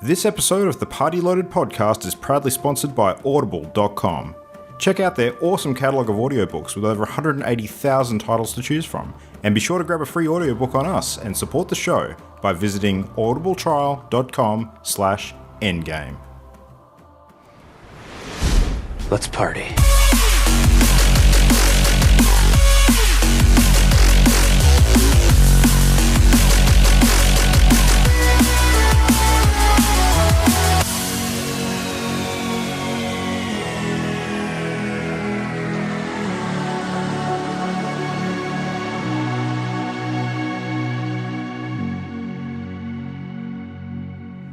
This episode of the Party Loaded podcast is proudly sponsored by Audible.com. Check out their awesome catalogue of audiobooks with over 180,000 titles to choose from. And be sure to grab a free audiobook on us and support the show by visiting audibletrial.com/endgame. Let's party.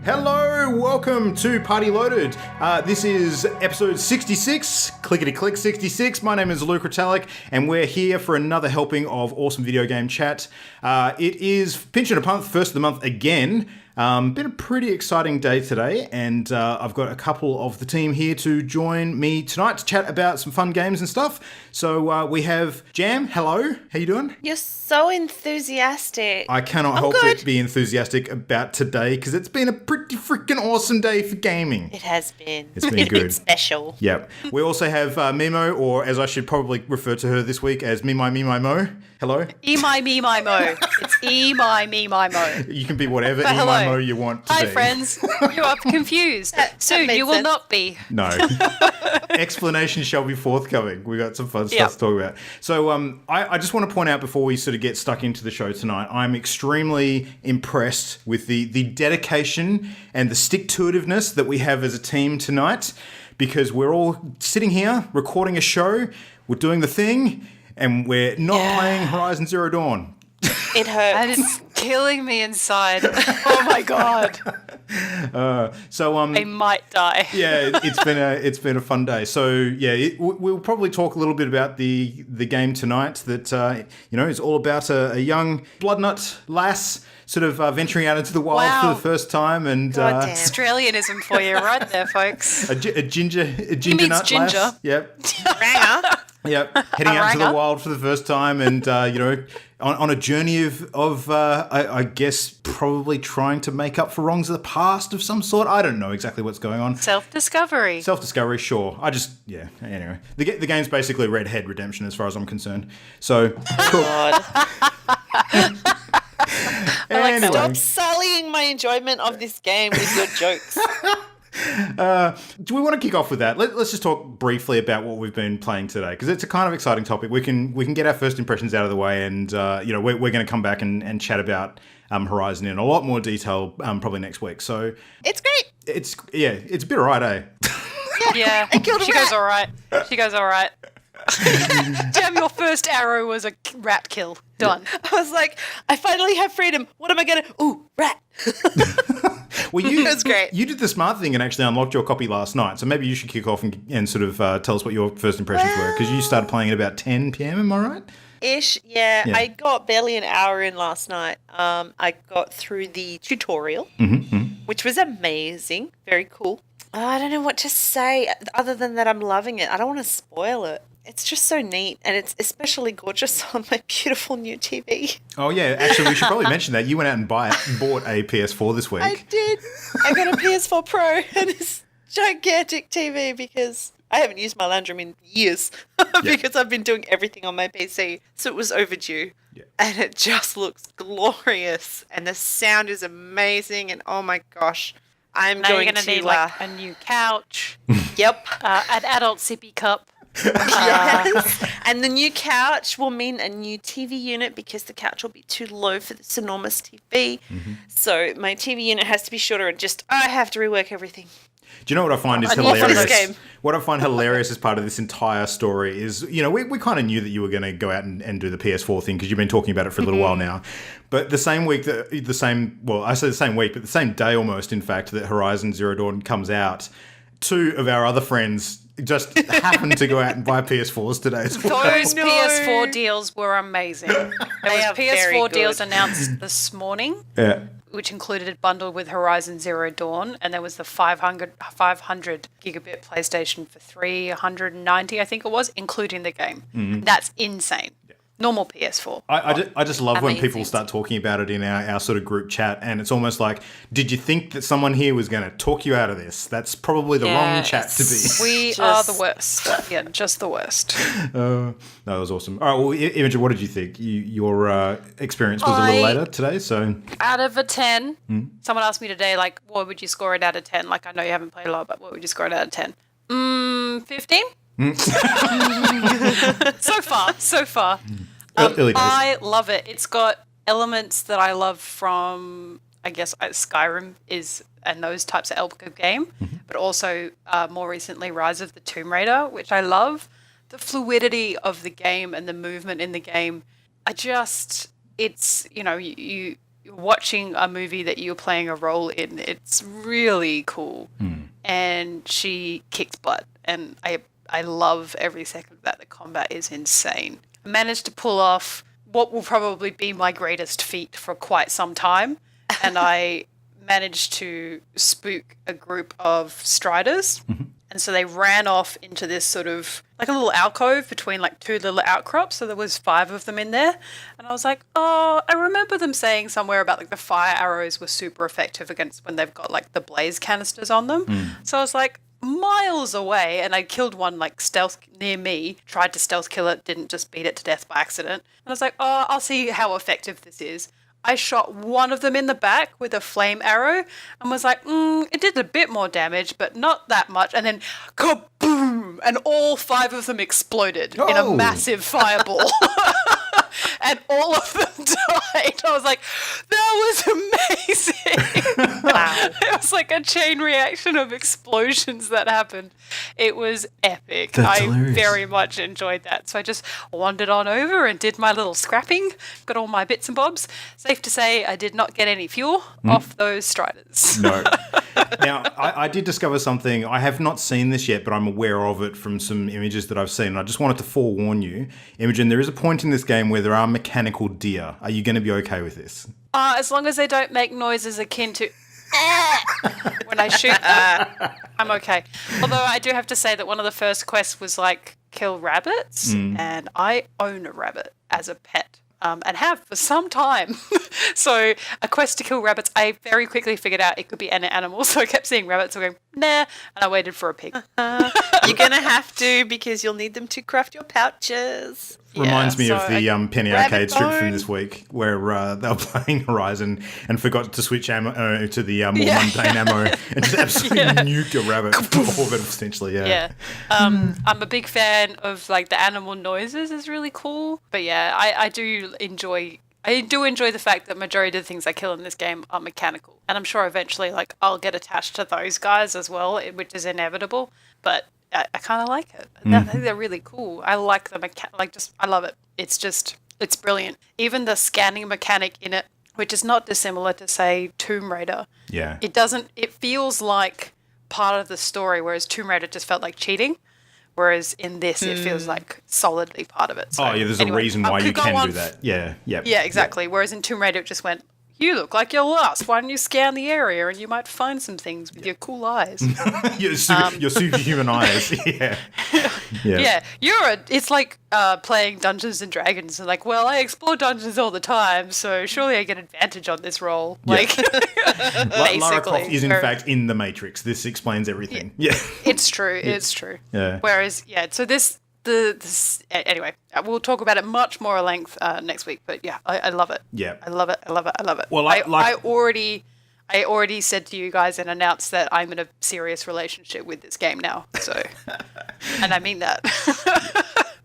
Hello, welcome to Party Loaded. This is episode 66, clickety-click 66. My name is Luke Retallick, and we're here for another helping of awesome video game chat. It is Pinch and a Punt, first of the month again. Been a pretty exciting day today, and I've got a couple of the team here to join me tonight to chat about some fun games and stuff. So we have Jam. Hello, how you doing? You're so enthusiastic. I cannot help but be enthusiastic about today because it's been a pretty freaking awesome day for gaming. It has been. It's been good. It's special. Yep. We also have Mimo, or as I should probably refer to her this week as Me My Mo. Hello. Me My Mo. It's my Me My Mo. You can be whatever Hello. My Mo you want to Hi, be. friends. You are confused. Soon made you will sense. not be. No. Explanation shall be forthcoming. We got some fun stuff Yeah. to talk about. So I just want to point out before we sort of get stuck into the show tonight, I'm extremely impressed with the dedication and the stick-to-itiveness that we have as a team tonight, because we're all sitting here recording a show, we're doing the thing, and we're not playing Horizon Zero Dawn. It hurts. And it's killing me inside. Oh my god. I might die. Yeah, it's been a fun day. So yeah, we'll probably talk a little bit about the game tonight that is all about a young bloodnut lass sort of venturing out into the wild for the first time, and God damn. Australianism for you right there, folks. a ginger means nut ginger. lass. Yep. Ranger. Yep, heading out into the Ranger. wild for the first time, and on a journey of I guess probably trying to make up for wrongs of the past of some sort. I don't know exactly what's going on. Self-discovery. Self-discovery, sure. Anyway, the game's basically Red Head Redemption as far as I'm concerned. So cool. God. Anyway, Stop sullying my enjoyment of this game with your jokes. do we want to kick off with that? Let's just talk briefly about what we've been playing today, because it's a kind of exciting topic. We can get our first impressions out of the way, and we're going to come back and chat about Horizon in a lot more detail probably next week. So It's great. it's a bit alright, eh? Yeah. I killed a She rat. goes all right. Damn, your first arrow was a rat kill. Done. I was like, I finally have freedom. What am I going to... Ooh, rat. Well, you, It was great. You did the smart thing and actually unlocked your copy last night, so maybe you should kick off and sort of tell us what your first impressions were, because you started playing at about 10 p.m, am I right? Ish, yeah. Yeah. I got barely an hour in last night. I got through the tutorial, which was amazing. Very cool. I don't know what to say other than that I'm loving it. I don't want to spoil it. It's just so neat, and it's especially gorgeous on my beautiful new TV. Oh, yeah, actually, we should probably mention that. You went out and bought a PS4 this week. I did. I got a PS4 Pro and this gigantic TV because I haven't used my Landrum in years because I've been doing everything on my PC. So it was overdue. Yeah. And it just looks glorious. And the sound is amazing. And oh my gosh, I'm Now going you're going to to... need like a new couch, Yep. an adult sippy cup. Yes. And the new couch will mean a new TV unit because the couch will be too low for this enormous TV. So my TV unit has to be shorter, and I have to rework everything. Do you know what I find is I love this hilarious? game. What I find hilarious as part of this entire story is, we kind of knew that you were going to go out and do the PS4 thing because you've been talking about it for a little while now. But the same week, I say the same week, but the same day almost, in fact, that Horizon Zero Dawn comes out, two of our other friends just happened to go out and buy PS4s today as well. Those no. PS4 deals were amazing. There was are very PS4 deals good. announced this morning, Yeah. which included a bundle with Horizon Zero Dawn, and there was the 500 gigabit PlayStation for $390, I think it was, including the game. That's insane. normal PS4. I just love when people Amazing. start talking about it in our sort of group chat, and it's almost like, did you think that someone here was going to talk you out of this? That's probably the wrong chat to be. We are the worst. Yeah, just the worst. No, that was awesome. All right, well, Imogen, what did you think? Your experience was a little later today, so... Out of a 10, someone asked me today, like, what would you score it out of 10? Like, I know you haven't played a lot, but what would you score it out of 10? 15? So far. Early days. I love it. It's got elements that I love from, I guess, Skyrim and those types of Elk of game, but also more recently Rise of the Tomb Raider, which I love. The fluidity of the game and the movement in the game. It's, you're watching a movie that you're playing a role in. It's really cool. And she kicks butt. And I love every second of that. The combat is insane. I managed to pull off what will probably be my greatest feat for quite some time. And I managed to spook a group of striders. And so they ran off into this sort of like a little alcove between like two little outcrops. So there was 5 of them in there. And I was like, oh, I remember them saying somewhere about like the fire arrows were super effective against when they've got like the blaze canisters on them. So I was like miles away, and I killed one like stealth near me, tried to stealth kill it, didn't, just beat it to death by accident. And I was like, oh, I'll see how effective this is. I shot one of them in the back with a flame arrow and was like, it did a bit more damage, but not that much. And then kaboom! And all 5 of them exploded in a massive fireball. And all of them died. I was like, that was amazing. Wow. It was like a chain reaction of explosions that happened. It was epic. That's I hilarious. very much enjoyed that. So I just wandered on over and did my little scrapping, got all my bits and bobs. Safe to say I did not get any fuel off those striders. No. Now, I did discover something. I have not seen this yet, but I'm aware of it from some images that I've seen. And I just wanted to forewarn you, Imogen, there is a point in this game where there are mechanical deer. Are you going to be okay with this? As long as they don't make noises akin to when I shoot them, I'm okay. Although I do have to say that one of the first quests was like kill rabbits, and I own a rabbit as a pet. And have for some time. So a quest to kill rabbits, I very quickly figured out it could be an animal. So I kept seeing rabbits, so going, nah, and I waited for a pig. You're going to have to, because you'll need them to craft your pouches. Reminds me of so the Penny rabbit Arcade strip from bone. this week where they were playing Horizon and forgot to switch ammo to the more mundane ammo and just absolutely nuked a rabbit off it, essentially. Yeah. I'm a big fan of like the animal noises is really cool. But yeah, I do enjoy the fact that majority of the things I kill in this game are mechanical. And I'm sure eventually like I'll get attached to those guys as well, which is inevitable. But I kind of like it. I think they're really cool. I like the I love it. It's brilliant. Even the scanning mechanic in it, which is not dissimilar to say Tomb Raider. Yeah. It feels like part of the story, whereas Tomb Raider just felt like cheating. Whereas in this, it feels like solidly part of it. So, there's a reason why you can do that. Yeah. Yeah, exactly. Whereas in Tomb Raider, it just went, you look like you're lost. Why don't you scan the area and you might find some things with your cool eyes. your superhuman eyes. Yeah. Yeah, it's like playing Dungeons and Dragons and like, well, I explore dungeons all the time, so surely I get advantage on this role. Like, Lara Croft basically. is in fact in the Matrix. This explains everything. Yeah. It's true. It's true. Yeah. Whereas, so this anyway, we'll talk about it much more at length next week. But yeah, I love it. Yeah. I love it. Well, I already said to you guys and announced that I'm in a serious relationship with this game now. So, and I mean that.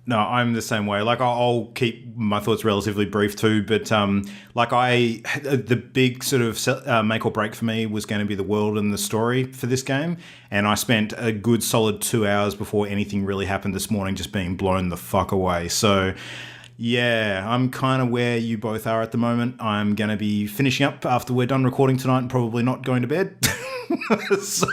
No, I'm the same way. Like, I'll keep my thoughts relatively brief too, but the big sort of make or break for me was going to be the world and the story for this game, and I spent a good solid 2 hours before anything really happened this morning just being blown the fuck away. So, yeah, I'm kind of where you both are at the moment. I'm going to be finishing up after we're done recording tonight and probably not going to bed. So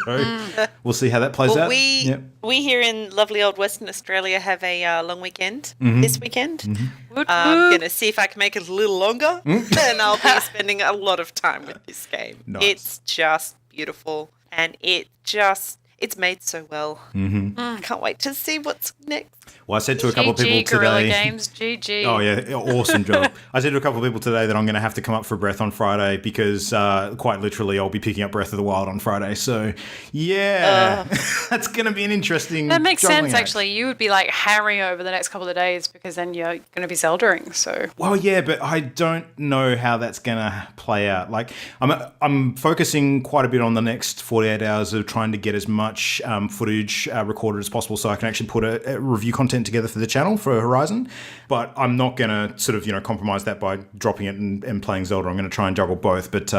we'll see how that plays out. We here in lovely old Western Australia have a long weekend this weekend. I'm going to see if I can make it a little longer, and I'll be spending a lot of time with this game. Nice. It's just beautiful, and it just It's made so well. I can't wait to see what's next. Well, I said to a couple of people Guerrilla today. Games, GG. Oh yeah, awesome job. I said to a couple of people today that I'm going to have to come up for Breath on Friday because quite literally I'll be picking up Breath of the Wild on Friday. So yeah, that's going to be an interesting. That makes juggling sense, act. actually. You would be like harrying over the next couple of days because then you're going to be Zeldering. So Well, yeah, but I don't know how that's going to play out. Like, I'm focusing quite a bit on the next 48 hours of trying to get as much footage recorded as possible so I can actually put a review content together for the channel for Horizon. But I'm not going to sort of, compromise that by dropping it and playing Zelda. I'm going to try and juggle both. But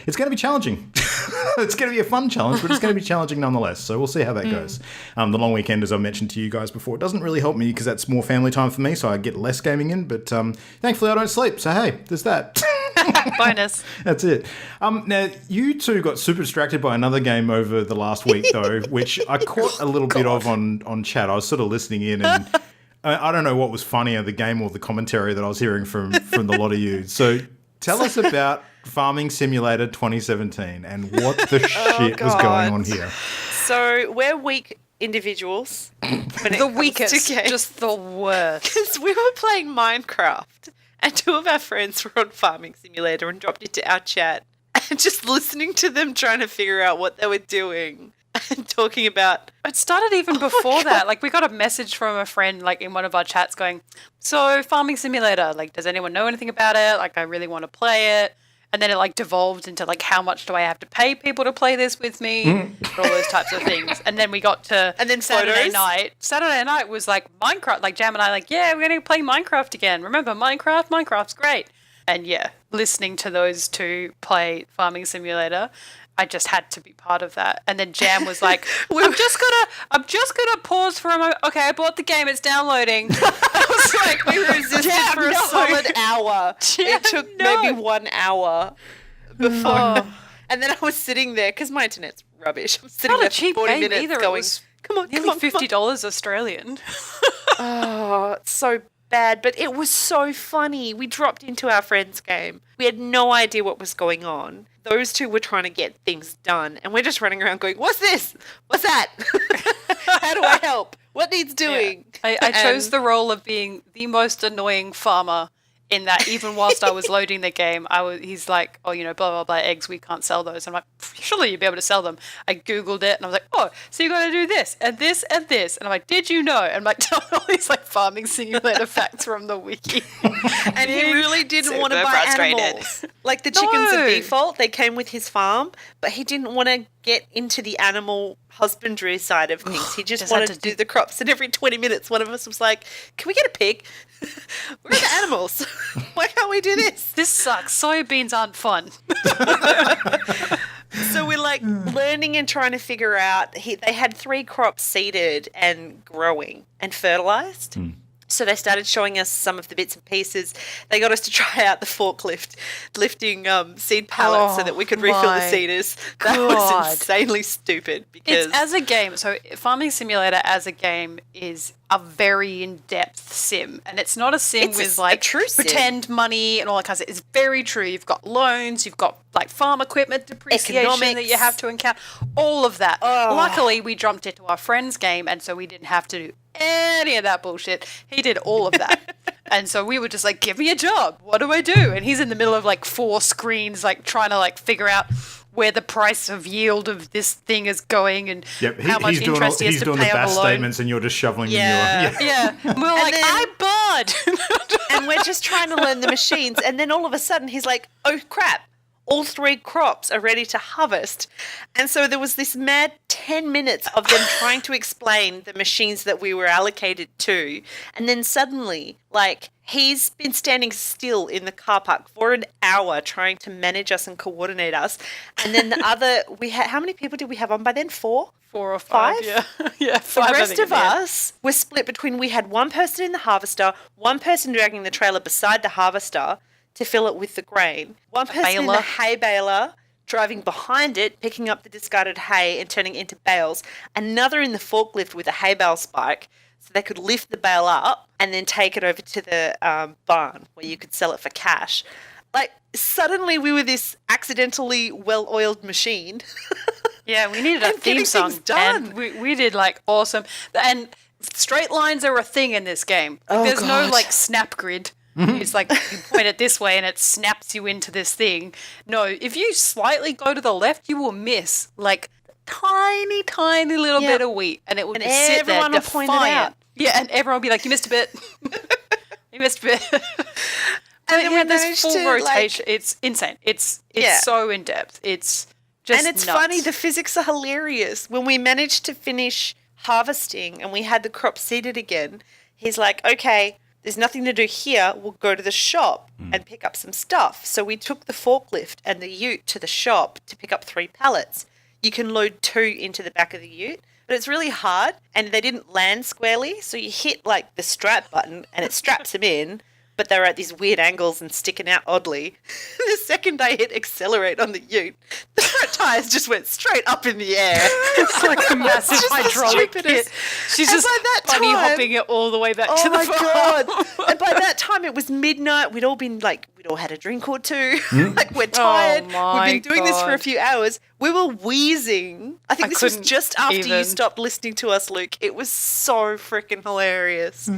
it's going to be challenging. It's going to be a fun challenge, but it's going to be challenging nonetheless. So we'll see how that goes. The long weekend, as I mentioned to you guys before, it doesn't really help me because that's more family time for me, so I get less gaming in. But thankfully, I don't sleep. So, hey, there's that. bonus. That's it. Now, you two got super distracted by another game over the last week, though, which I caught a little bit of on chat. I was sort of listening in, and I don't know what was funnier, the game or the commentary that I was hearing from the lot of you. So tell us about Farming Simulator 2017 and what the shit was going on here. So we're weak individuals. The weakest, just the worst. Because we were playing Minecraft and two of our friends were on Farming Simulator and dropped into our chat and just listening to them trying to figure out what they were doing and talking about... It started even before that. Like, we got a message from a friend, like, in one of our chats going, so Farming Simulator, like, does anyone know anything about it? Like, I really want to play it. And then it, like, devolved into, like, how much do I have to pay people to play this with me? And all those types of things. And then we got to And then Saturday photos? night. Saturday night was, like, Minecraft. Like, Jam and I, like, yeah, we're going to play Minecraft again. Remember Minecraft? Minecraft's great. And, yeah, listening to those two play Farming Simulator, I just had to be part of that. And then Jam was like, I'm just gonna pause for a moment. Okay, I bought the game, it's downloading. I was like, We resisted for a solid hour. It took maybe 1 hour before. And then I was sitting there, because my internet's rubbish. I'm sitting Not there a cheap for 40 game minutes either. going, It was come on, nearly $50 Australian. Oh, it's so bad, but it was so funny. We dropped into our friend's game. We had no idea what was going on. Those two were trying to get things done, and we're just running around going, what's this? What's that? How do I help? What needs doing? Yeah. I chose the role of being the most annoying farmer in that even whilst I was loading the game, he's like, oh, blah, blah, blah, eggs, we can't sell those. I'm like, surely you'd be able to sell them. I Googled it and I was like, oh, so you got to do this and this and this. And I'm like, did you know? And I'm like, telling all these like farming simulator facts from the wiki. And he really didn't want to Super buy frustrated. animals. Like the chickens No. are default, they came with his farm, but he didn't want to get into the animal husbandry side of things. He just wanted to do the crops. And every 20 minutes, one of us was like, can we get a pig? Where are the animals? Why can't we do this? This sucks. Soybeans aren't fun. So we're like learning and trying to figure out. They had 3 crops seeded and growing and fertilized. So they started showing us some of the bits and pieces. They got us to try out the forklift, lifting seed pallets so that we could refill the my seeders. That was insanely stupid because It's as a game. So Farming Simulator as a game is a very in-depth sim. And it's not a sim It's with a like true sim. pretend money and all that kind of stuff. It's very true. You've got loans, you've got like farm equipment depreciation that Economics. you have to encounter. All of that. Luckily, we jumped into our friend's game and so we didn't have to do any of that bullshit. He did all of that. And so we were just like, give me a job. What do I do? And he's in the middle of like 4 screens, like trying to like figure out where the price of yield of this thing is going and how much interest he has he's to doing the pay on bass the loan. statements and you're just shoveling Yeah. manure. Yeah. And we're like, then- I'm bored. and we're just trying to learn the machines. And then all of a sudden he's like, oh crap, all 3 crops are ready to harvest. And so there was this mad 10 minutes of them trying to explain the machines that we were allocated to. And then suddenly, like, he's been standing still in the car park for an hour trying to manage us and coordinate us. And then the other, how many people did we have on by then? 4? 4 or 5. 5? Yeah. Yeah. The 5, I rest think, of in the end. us were split between, we had one person in the harvester, one person dragging the trailer beside the harvester to fill it with the grain, one person in baler. the hay baler driving behind it, picking up the discarded hay and turning it into bales, another in the forklift with a hay bale spike so they could lift the bale up and then take it over to the barn where you could sell it for cash. Like, suddenly we were this accidentally well-oiled machine Yeah, we needed a And theme getting song. things done. And we did like awesome. And straight lines are a thing in this game. Oh, There's no God. like snap grid. It's like you point it this way and it snaps you into this thing. No, if you slightly go to the left, you will miss like tiny little Yeah. bit of wheat, and it will And just sit there everyone will point it defiant. out. Yeah, and everyone will be like, "You missed a bit. You missed a bit." And then we this managed full to, rotation. It's insane. It's Yeah. so in depth. It's just And it's nuts. funny, the physics are hilarious. When we managed to finish harvesting and we had the crop seeded again, he's like, okay, there's nothing to do here. We'll go to the shop and pick up some stuff. So we took the forklift and the ute to the shop to pick up 3 pallets. You can load 2 into the back of the ute, but it's really hard and they didn't land squarely. So you hit like the strap button and it straps them in, but they're at these weird angles and sticking out oddly. The second I hit accelerate on the ute, the front tires just went straight up in the air. It's like a massive just the hydraulic kit. stupidest. She's And just by that bunny time- hopping it all the way back Oh to the my farm. God. And by that time it was midnight. We'd all been like, we'd all had a drink or two. Like we're tired. my We've been doing this for a God. few hours. We were wheezing. I think I this was couldn't just after you even. stopped listening to us, Luke. It was so freaking hilarious. Yeah,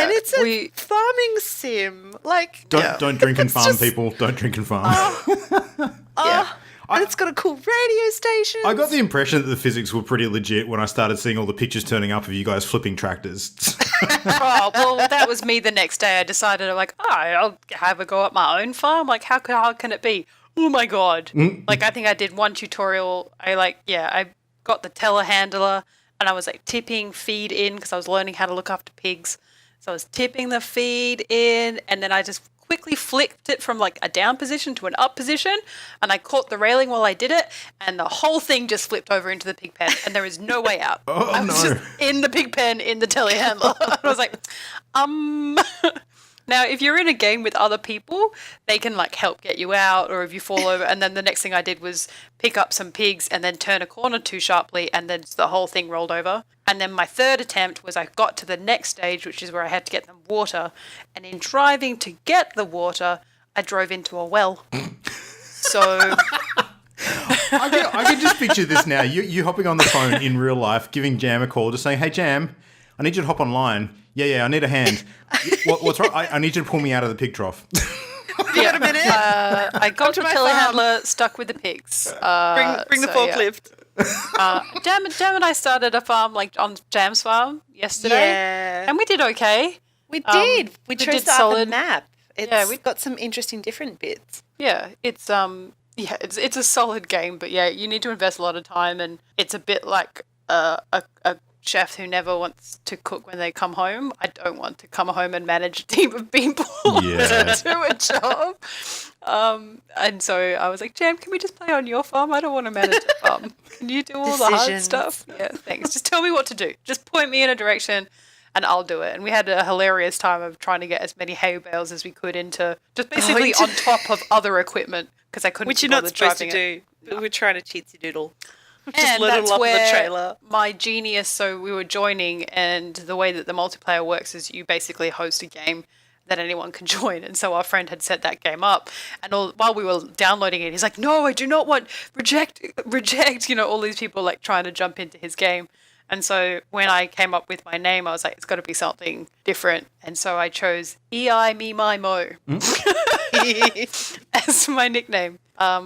And it's a farming sim. Like, Don't drink and It's farm, just- people. Don't drink and farm. and it's got a cool radio station. I got the impression that the physics were pretty legit when I started seeing all the pictures turning up of you guys flipping tractors. Oh, well, that was me the next day. I decided, I'm like, I'll have a go at my own farm. Like, how can it be? Oh my God. Like, I think I did one tutorial. I got the telehandler and I was like tipping feed in because I was learning how to look after pigs. So I was tipping the feed in and then I just quickly flicked it from like a down position to an up position and I caught the railing while I did it and the whole thing just flipped over into the pig pen and there is no way out. Oh, I was no. just in the pig pen in the telehandler. I was like, Now, if you're in a game with other people, they can like help get you out or if you fall over. And then the next thing I did was pick up some pigs and then turn a corner too sharply and then the whole thing rolled over. And then my third attempt was I got to the next stage, which is where I had to get them water. And in driving to get the water, I drove into a well. So I can just picture this now. You hopping on the phone in real life, giving Jam a call, just saying, "Hey, Jam, I need you to hop online. Yeah, I need a hand. What's wrong? I need you to pull me out of the pig trough." You got a minute? I got the to my farm. telehandler stuck with the pigs. Bring the so, yeah. forklift. Jam and I started a farm like on Jam's farm yesterday. Yeah. And we did okay. We did. We we chose did the solid. map. It's Yeah, we- got some interesting different bits. Yeah, it's a solid game, but yeah, you need to invest a lot of time, and it's a bit like a chef who never wants to cook when they come home. I don't want to come home and manage a team of people Yeah. to do a job. And so I was like, Jam, can we just play on your farm? I don't want to manage a farm. Can you do all the hard Decisions. stuff? Yeah, thanks. Just tell me what to do. Just point me in a direction and I'll do it. And we had a hilarious time of trying to get as many hay bales as we could into just basically into- on top of other equipment because I couldn't Which be you're not bothered supposed to driving it. do. But we're trying to cheatsy doodle. Just And load it that's up on the where trailer. my genius, so we were joining, and the way that the multiplayer works is you basically host a game that anyone can join. And so our friend had set that game up, and while we were downloading it, he's like, no, I do not want, reject, all these people like trying to jump into his game. And so when I came up with my name, I was like, it's got to be something different. And so I chose EI Me My Mo as my nickname,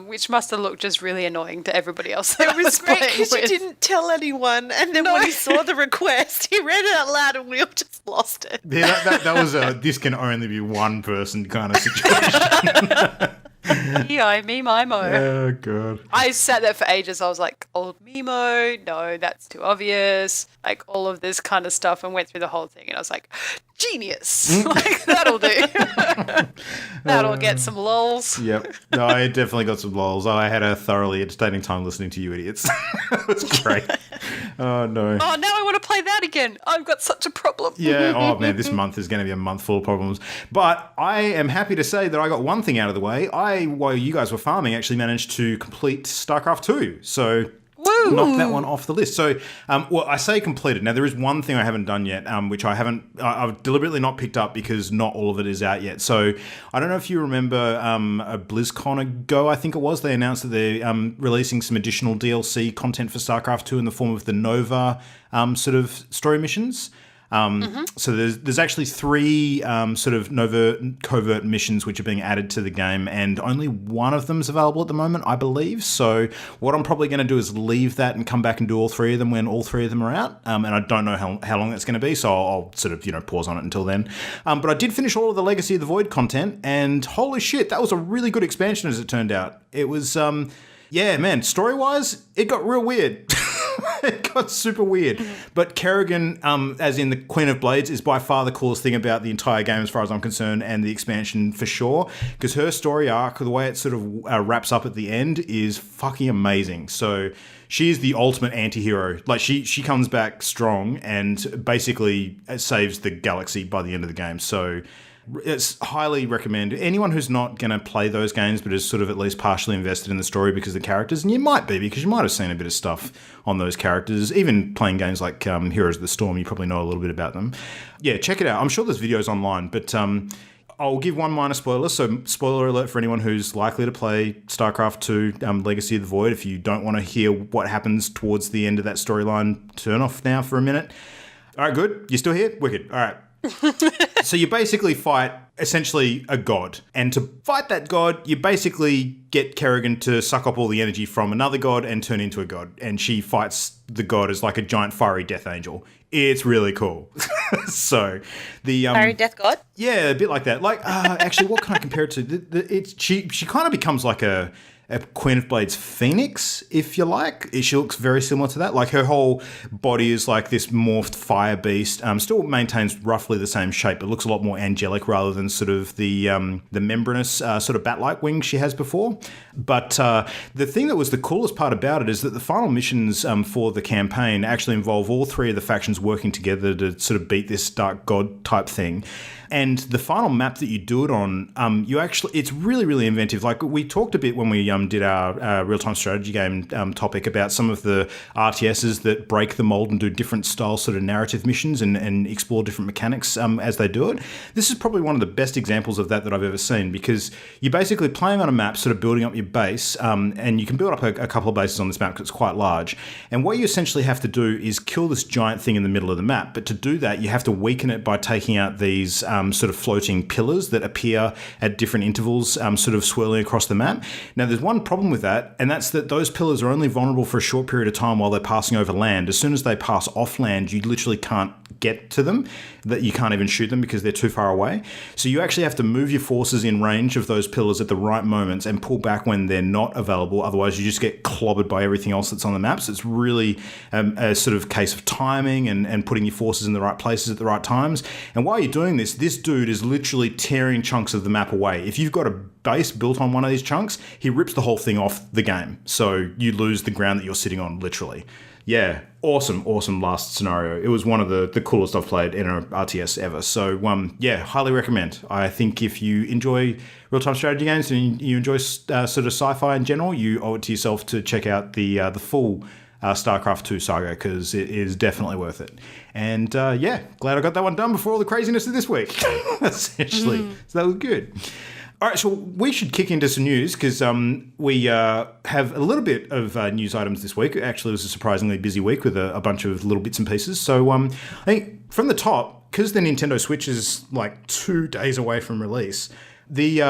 which must have looked just really annoying to everybody else that It I was great playing because you with. didn't tell anyone, and then when he saw the request, he read it out loud, and we all just lost it. Yeah, that was a this can only be one person kind of situation. EI Me My Mo. Oh, God. I sat there for ages. I was like, old Mimo, no, that's too obvious. Like all of this kind of stuff, and went through the whole thing. And I was like, genius. Like that'll do. That'll get some lols. Yep. No, I definitely got some lols. I had a thoroughly entertaining time listening to you idiots. It was great. Oh, no. Oh, now I want to play that again. I've got such a problem. Yeah, oh man, this month is going to be a month full of problems. But I am happy to say that I got one thing out of the way. While you guys were farming, actually managed to complete Starcraft 2. So, Woo! knock that one off the list. So, well, I say completed. Now, there is one thing I haven't done yet, which I've deliberately not picked up because not all of it is out yet. So, I don't know if you remember a BlizzCon ago, I think it was, they announced that they're releasing some additional DLC content for StarCraft 2 in the form of the Nova sort of story missions. So there's actually 3 sort of Nova covert missions which are being added to the game, and only one of them is available at the moment, I believe. So what I'm probably going to do is leave that and come back and do all 3 of them when all 3 of them are out. And I don't know how long that's going to be, so I'll sort of pause on it until then. But I did finish all of the Legacy of the Void content, and holy shit, that was a really good expansion as it turned out. It was yeah, man, story-wise, it got real weird. It got super weird. But Kerrigan, as in the Queen of Blades, is by far the coolest thing about the entire game as far as I'm concerned, and the expansion for sure. Because her story arc, the way it sort of wraps up at the end, is fucking amazing. So she is the ultimate anti-hero. Like, she comes back strong and basically saves the galaxy by the end of the game. So it's highly recommended. Anyone who's not going to play those games but is sort of at least partially invested in the story because of the characters, and you might be because you might have seen a bit of stuff on those characters, even playing games like Heroes of the Storm, you probably know a little bit about them. Yeah, check it out. I'm sure there's videos online, but I'll give one minor spoiler. So spoiler alert for anyone who's likely to play StarCraft 2 Legacy of the Void. If you don't want to hear what happens towards the end of that storyline, turn off now for a minute. All right, good. You still here? Wicked. All right. So you basically fight essentially a god. And to fight that god, you basically get Kerrigan to suck up all the energy from another god and turn into a god. And she fights the god as like a giant fiery death angel. It's really cool. So the fiery death god? Yeah, a bit like that. Like actually, what can I compare it to? She kind of becomes like a Queen of Blades Phoenix, if you like. She looks very similar to that. Like, her whole body is like this morphed fire beast. Still maintains roughly the same shape, but looks a lot more angelic rather than sort of the membranous sort of bat-like wings she has before. But the thing that was the coolest part about it is that the final missions for the campaign actually involve all 3 of the factions working together to sort of beat this dark god type thing. And the final map that you do it on, it's really, really inventive. Like, we talked a bit when we did our real-time strategy game topic about some of the RTSs that break the mold and do different style sort of narrative missions and explore different mechanics as they do it. This is probably one of the best examples of that I've ever seen, because you're basically playing on a map, sort of building up your base, and you can build up a couple of bases on this map because it's quite large. And what you essentially have to do is kill this giant thing in the middle of the map. But to do that, you have to weaken it by taking out these sort of floating pillars that appear at different intervals, sort of swirling across the map. Now, there's one problem with that, and that's that those pillars are only vulnerable for a short period of time while they're passing over land. As soon as they pass off land, you literally can't get to them, that you can't even shoot them because they're too far away. So you actually have to move your forces in range of those pillars at the right moments and pull back when they're not available. Otherwise, you just get clobbered by everything else that's on the map. So it's really a sort of case of timing and putting your forces in the right places at the right times. And while you're doing this dude is literally tearing chunks of the map away. If you've got a base built on one of these chunks, he rips the whole thing off the game. So you lose the ground that you're sitting on, literally. Yeah, awesome last scenario. It was one of the coolest I've played in an RTS ever. So, yeah, highly recommend. I think if you enjoy real-time strategy games and you enjoy sort of sci-fi in general, you owe it to yourself to check out the full StarCraft 2 saga, because it is definitely worth it. And, yeah, glad I got that one done before all the craziness of this week, essentially. So that was good. All right, so we should kick into some news, because we have a little bit of news items this week. Actually, it was a surprisingly busy week with a bunch of little bits and pieces. So I think from the top, because the Nintendo Switch is like 2 days away from release, the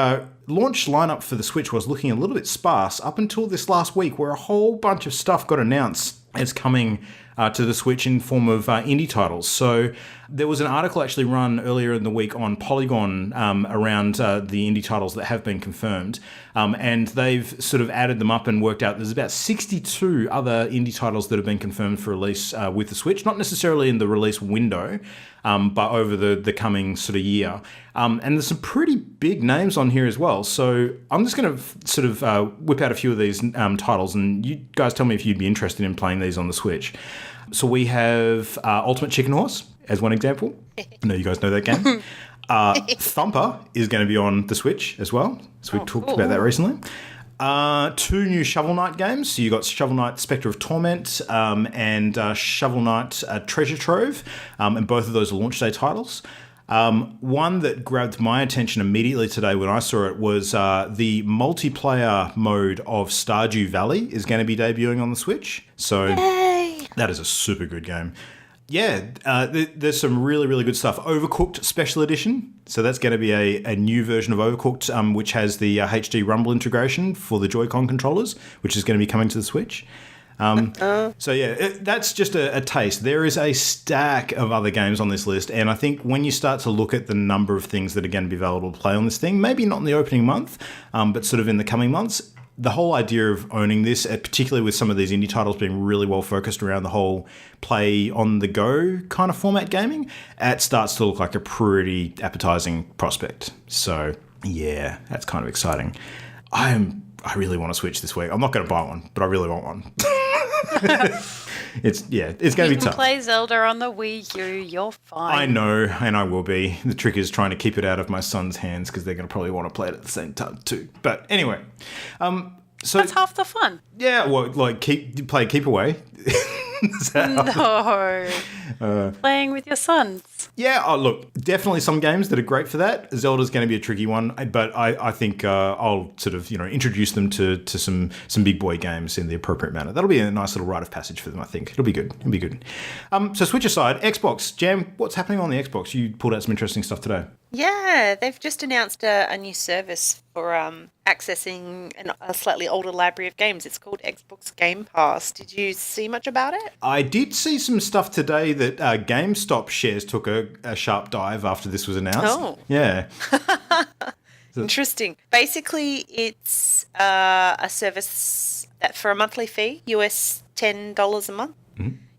launch lineup for the Switch was looking a little bit sparse up until this last week, where a whole bunch of stuff got announced as coming to the Switch in form of indie titles. So there was an article actually run earlier in the week on Polygon around the indie titles that have been confirmed. And they've sort of added them up and worked out there's about 62 other indie titles that have been confirmed for release with the Switch, not necessarily in the release window, but over the coming sort of year. And there's some pretty big names on here as well. So I'm just going to sort of whip out a few of these titles, and you guys tell me if you'd be interested in playing these on the Switch. So we have Ultimate Chicken Horse as one example. I know you guys know that game. Thumper is going to be on the Switch as well. So we talked about that recently. Two new Shovel Knight games. So you got Shovel Knight Spectre of Torment and Shovel Knight Treasure Trove, and both of those are launch day titles. One that grabbed my attention immediately today when I saw it was the multiplayer mode of Stardew Valley is going to be debuting on the Switch. So that is a super good game. Yeah, there's some really, really good stuff. Overcooked Special Edition. So that's going to be a new version of Overcooked, which has the HD Rumble integration for the Joy-Con controllers, which is going to be coming to the Switch. So yeah, that's just a taste. There is a stack of other games on this list, and I think when you start to look at the number of things that are going to be available to play on this thing, maybe not in the opening month, but sort of in the coming months, the whole idea of owning this, particularly with some of these indie titles being really well focused around the whole play on the go kind of format gaming, it starts to look like a pretty appetizing prospect. So yeah, that's kind of exciting. I really want to Switch this week. I'm not going to buy one, but I really want one. It's going to be tough. You can play Zelda on the Wii U. You're fine. I know, and I will be. The trick is trying to keep it out of my son's hands because they're going to probably want to play it at the same time too. But anyway, so that's half the fun. Yeah, well, like play Keep Away. No. Playing with your sons. Yeah, look, definitely some games that are great for that. Zelda's going to be a tricky one, but I think I'll sort of introduce them to some big boy games in the appropriate manner. That'll be a nice little rite of passage for them, I think. It'll be good. So Switch aside, Xbox. Jam, what's happening on the Xbox? You pulled out some interesting stuff today. Yeah, they've just announced a new service for accessing a slightly older library of games. It's called Xbox Game Pass. Did you see much about it? I did see some stuff today that GameStop shares took a sharp dive after this was announced. Oh. Yeah. Interesting. Basically, it's a service that for a monthly fee, US $10 a month,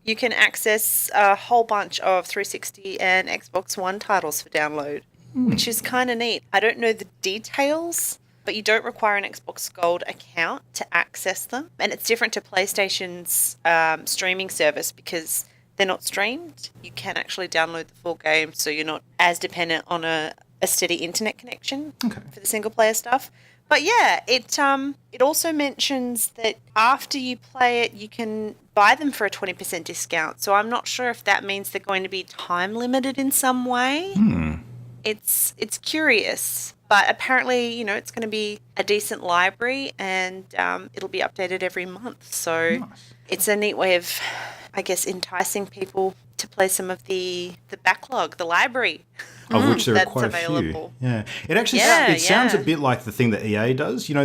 you can access a whole bunch of 360 and Xbox One titles for download, which is kind of neat. I don't know the details, but you don't require an Xbox Gold account to access them. And it's different to PlayStation's streaming service because they're not streamed. You can actually download the full game, so you're not as dependent on a steady internet connection for the single player stuff. But yeah, it also mentions that after you play it, you can buy them for a 20% discount. So I'm not sure if that means they're going to be time limited in some way. It's curious, but apparently, it's going to be a decent library and it'll be updated every month. So it's a neat way of, I guess, enticing people to play some of the backlog, the library. Of which there are that's quite available. a few. Yeah. It actually sounds a bit like the thing that EA does. The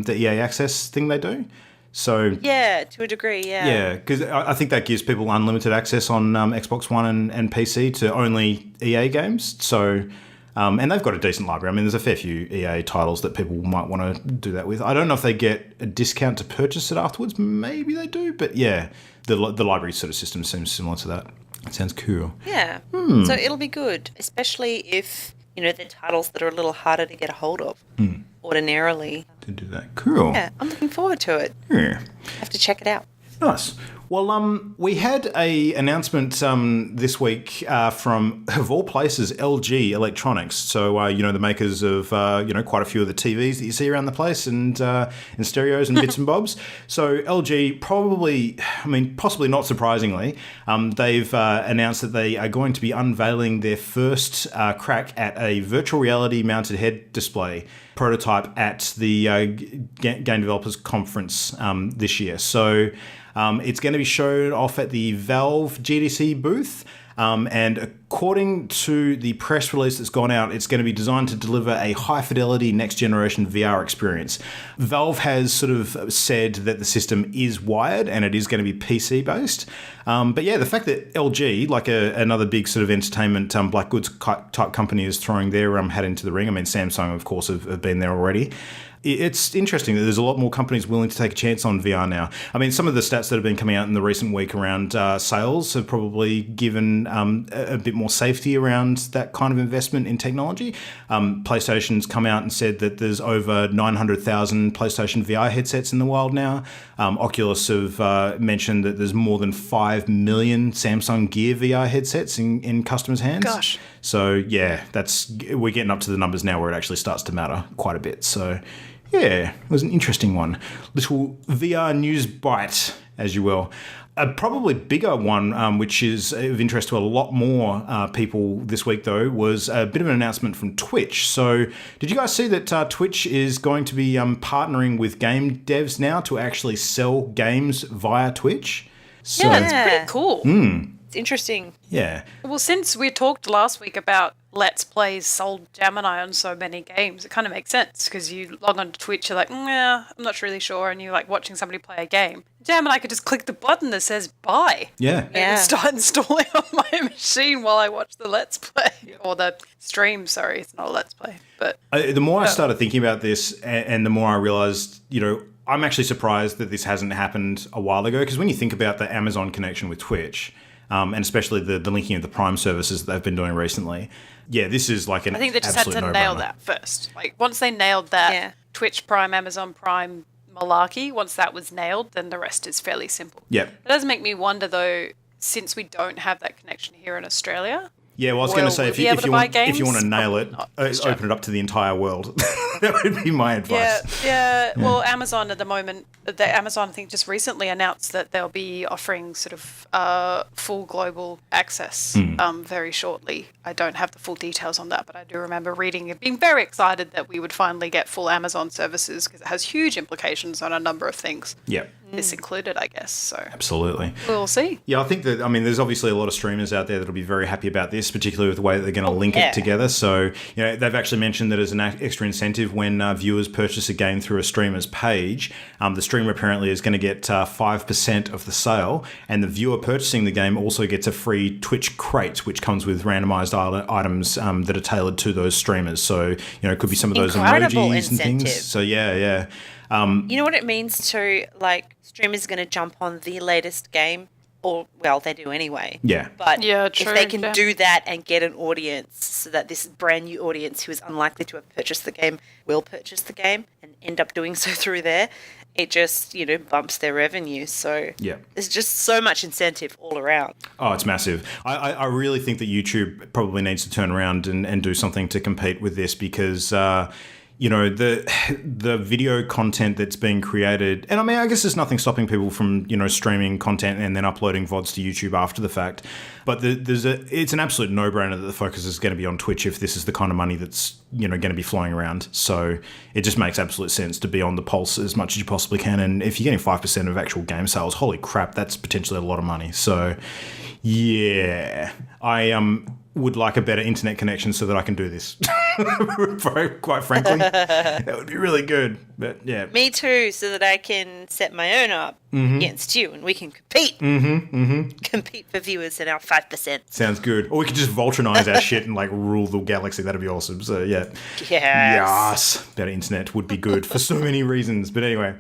EA Access thing they do. So yeah, to a degree, yeah. Yeah, because I think that gives people unlimited access on Xbox One and PC to only EA games. So, and they've got a decent library. I mean, there's a fair few EA titles that people might want to do that with. I don't know if they get a discount to purchase it afterwards. Maybe they do, but yeah, the library sort of system seems similar to that. It sounds cool. Yeah. So it'll be good, especially if, they're titles that are a little harder to get a hold of ordinarily. To do that. Cool. Yeah, I'm looking forward to it. Yeah. I have to check it out. Nice. Well, we had a announcement this week from, of all places, LG Electronics. So, the makers of, quite a few of the TVs that you see around the place and stereos and bits and bobs. So LG possibly not surprisingly, they've announced that they are going to be unveiling their first crack at a virtual reality mounted head display prototype at the Game Developers Conference this year. So it's going to be shown off at the Valve GDC booth. And according to the press release that's gone out, it's going to be designed to deliver a high-fidelity next-generation VR experience. Valve has sort of said that the system is wired and it is going to be PC-based. But yeah, the fact that LG, like another big sort of entertainment black goods type company, is throwing their hat into the ring. I mean, Samsung, of course, have been there already. It's interesting that there's a lot more companies willing to take a chance on VR now. I mean, some of the stats that have been coming out in the recent week around sales have probably given a bit more safety around that kind of investment in technology. PlayStation's come out and said that there's over 900,000 PlayStation VR headsets in the wild now. Oculus have mentioned that there's more than 5 million Samsung Gear VR headsets in customers' hands. Gosh. So, yeah, we're getting up to the numbers now where it actually starts to matter quite a bit. So, Yeah, it was an interesting one. Little VR news bite, as you will. A probably bigger one, which is of interest to a lot more people this week, though, was a bit of an announcement from Twitch. So, did you guys see that Twitch is going to be partnering with game devs now to actually sell games via Twitch? So, Yeah, it's pretty cool. It's interesting. Yeah. Well, since we talked last week about Let's Plays sold Gemini on so many games, it kind of makes sense because you log on to Twitch, you're like, yeah, I'm not really sure, and you're like watching somebody play a game. Gemini could just click the button that says buy. Yeah. And start installing on my machine while I watch the Let's Play or the stream. Sorry, it's not a Let's Play, but The more I started thinking about this, and the more I realized, I'm actually surprised that this hasn't happened a while ago. Because when you think about the Amazon connection with Twitch, and especially the linking of the Prime services that they've been doing recently, this is like an I think they just had to no-brainer. nail that first. Like once they nailed that, Twitch Prime, Amazon Prime malarkey, once that was nailed, then the rest is fairly simple. Yeah. It does make me wonder though, since we don't have that connection here in Australia. Yeah, well, I was going to say, if you want to nail it, open it up to the entire world. That would be my advice. Yeah. Well, Amazon at the moment, Amazon I think just recently announced that they'll be offering sort of full global access very shortly. I don't have the full details on that, but I do remember reading it, being very excited that we would finally get full Amazon services because it has huge implications on a number of things. Yeah. This included, I guess. So absolutely. We'll see. Yeah, I think that, there's obviously a lot of streamers out there that'll be very happy about this, particularly with the way that they're going to link it together. So, they've actually mentioned that as an extra incentive when viewers purchase a game through a streamer's page, the streamer apparently is going to get 5% of the sale, and the viewer purchasing the game also gets a free Twitch crate, which comes with randomized items that are tailored to those streamers. So, it could be some of those Incredible emojis and incentive. things. So, yeah. You know what it means to, like, streamers going to jump on the latest game? Or, well, they do anyway. Yeah. But Yeah, if true, they can yeah. do that and get an audience so that this brand new audience who is unlikely to have purchased the game will purchase the game and end up doing so through there, it just, bumps their revenue. So there's just so much incentive all around. Oh, it's massive. I really think that YouTube probably needs to turn around and do something to compete with this because... the video content that's being created, and I guess there's nothing stopping people from, streaming content and then uploading VODs to YouTube after the fact. But it's an absolute no-brainer that the focus is going to be on Twitch if this is the kind of money that's, going to be flowing around. So it just makes absolute sense to be on the pulse as much as you possibly can. And if you're getting 5% of actual game sales, holy crap, that's potentially a lot of money. So, yeah, I would like a better internet connection so that I can do this. Quite frankly, that would be really good. But yeah, Me too, so that I can set my own up against you and we can compete. Compete for viewers at our 5%. sounds good. Or we could just Voltronize our shit and like rule the galaxy. That'd be awesome. So yeah, Yes. better internet would be good for so many reasons. But anyway,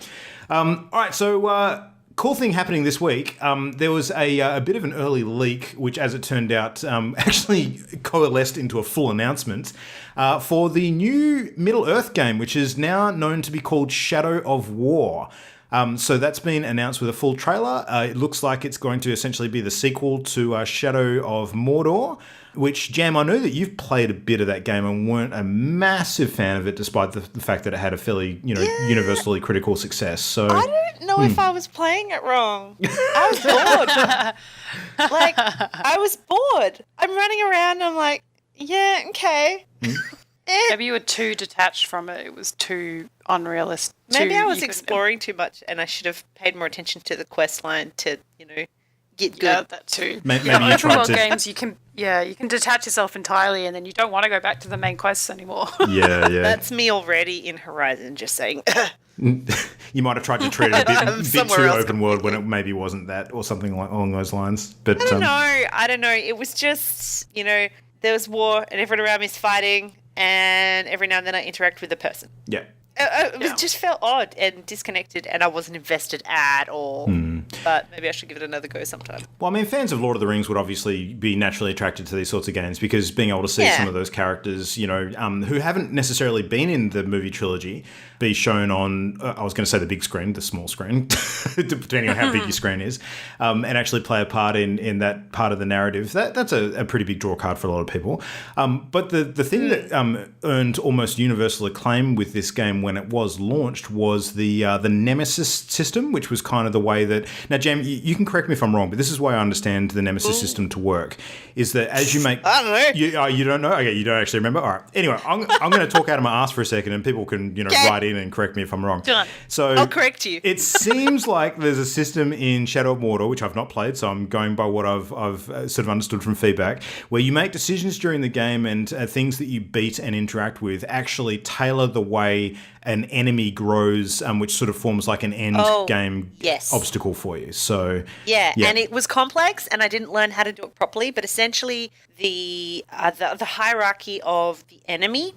all right. So. Cool thing happening this week. There was a bit of an early leak, which, as it turned out, actually coalesced into a full announcement for the new Middle-earth game, which is now known to be called Shadow of War. So that's been announced with a full trailer. It looks like it's going to essentially be the sequel to Shadow of Mordor, which, Jam, I know that you've played a bit of that game and weren't a massive fan of it, despite the fact that it had a fairly, universally critical success. So I don't know if I was playing it wrong. I was bored. I was bored. I'm running around and I'm like, yeah, okay. Maybe you were too detached from it. It was too unrealistic. Maybe I was exploring too much and I should have paid more attention to the quest line to, get good. Yeah, that too. Maybe open you tried world to. games, you can detach yourself entirely, and then you don't want to go back to the main quests anymore. Yeah. That's me already in Horizon, just saying. You might have tried to treat it a bit too somewhere else open world when it maybe wasn't that, or something along those lines. But I don't know. It was just, there was war and everyone around me is fighting, and every now and then I interact with a person. Yeah. It just felt odd and disconnected, and I wasn't invested at all. but maybe I should give it another go sometime. Well, I mean, fans of Lord of the Rings would obviously be naturally attracted to these sorts of games because being able to see some of those characters, you know, who haven't necessarily been in the movie trilogy, be shown on, I was going to say the big screen, the small screen, depending on how big your screen is, and actually play a part in that part of the narrative. That's a pretty big draw card for a lot of people. But the thing that earned almost universal acclaim with this game when it was launched was the Nemesis system, which was kind of the way that... Now, Jam, you can correct me if I'm wrong, but this is why I understand the Nemesis system to work, is that as you make... I don't know. You don't know? Okay, you don't actually remember? All right. Anyway, I'm going to talk out of my ass for a second and people can, write in and correct me if I'm wrong. Done. So I'll correct you. It seems like there's a system in Shadow of Mordor, which I've not played, so I'm going by what I've sort of understood from feedback, where you make decisions during the game and things that you beat and interact with actually tailor the way an enemy grows, which sort of forms like an end game obstacle for you. So yeah, and it was complex, and I didn't learn how to do it properly. But essentially, the hierarchy of the enemy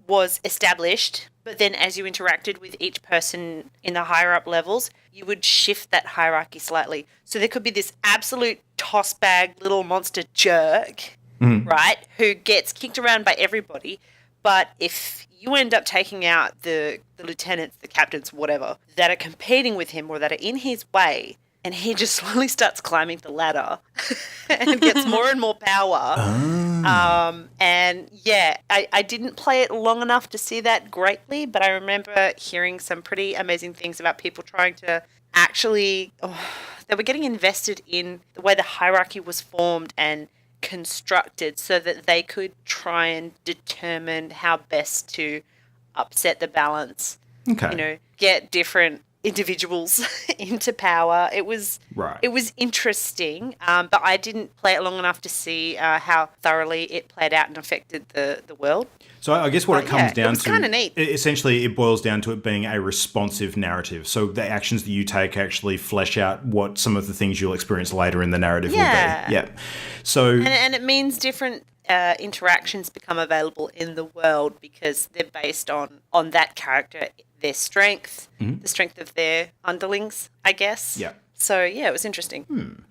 was established. But then, as you interacted with each person in the higher up levels, you would shift that hierarchy slightly. So there could be this absolute toss bag little monster jerk, right, who gets kicked around by everybody. But if you end up taking out the lieutenants, the captains, whatever, that are competing with him or that are in his way, and he just slowly starts climbing the ladder and gets more and more power. And yeah, I didn't play it long enough to see that greatly, but I remember hearing some pretty amazing things about people trying to actually, they were getting invested in the way the hierarchy was formed and constructed so that they could try and determine how best to upset the balance. Okay. Get different individuals into power. It was interesting, but I didn't play it long enough to see how thoroughly it played out and affected the world. So I guess what it comes down to... It's kind of neat. Essentially, it boils down to it being a responsive narrative. So the actions that you take actually flesh out what some of the things you'll experience later in the narrative will be. Yeah. So... And it means different interactions become available in the world because they're based on that character, their strength, the strength of their underlings, I guess. Yeah. So, yeah, it was interesting.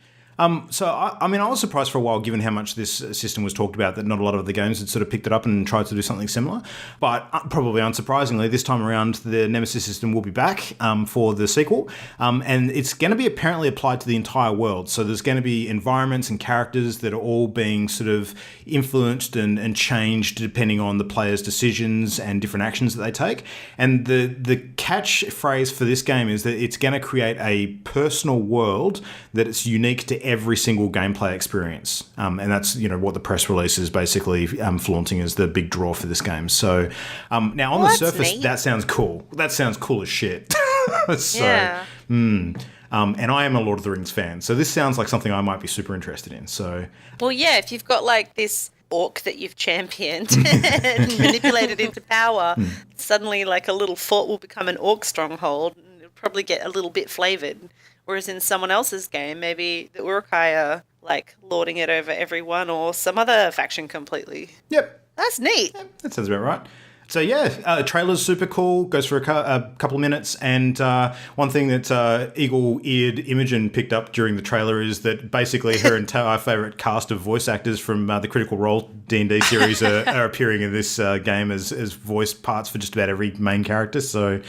So, I mean, I was surprised for a while, given how much this system was talked about, that not a lot of the games had sort of picked it up and tried to do something similar. But probably unsurprisingly, this time around, the Nemesis system will be back for the sequel. And it's going to be apparently applied to the entire world. So there's going to be environments and characters that are all being sort of influenced and changed depending on the player's decisions and different actions that they take. And the catchphrase for this game is that it's going to create a personal world that is unique to every single gameplay experience. And that's, what the press release is basically flaunting as the big draw for this game. So now on the surface, neat. That sounds cool. That sounds cool as shit. And I am a Lord of the Rings fan. So this sounds like something I might be super interested in. So, well, yeah, if you've got like this orc that you've championed and manipulated into power, suddenly like a little fort will become an orc stronghold and it'll probably get a little bit flavored. Whereas in someone else's game, maybe the Uruk-hai are like lording it over everyone or some other faction completely. Yep. That's neat. Yep, that sounds about right. So yeah, trailer's super cool, goes for a couple of minutes, and one thing that eagle-eared Imogen picked up during the trailer is that basically her entire favourite cast of voice actors from the Critical Role D&D series are appearing in this game as voice parts for just about every main character, so...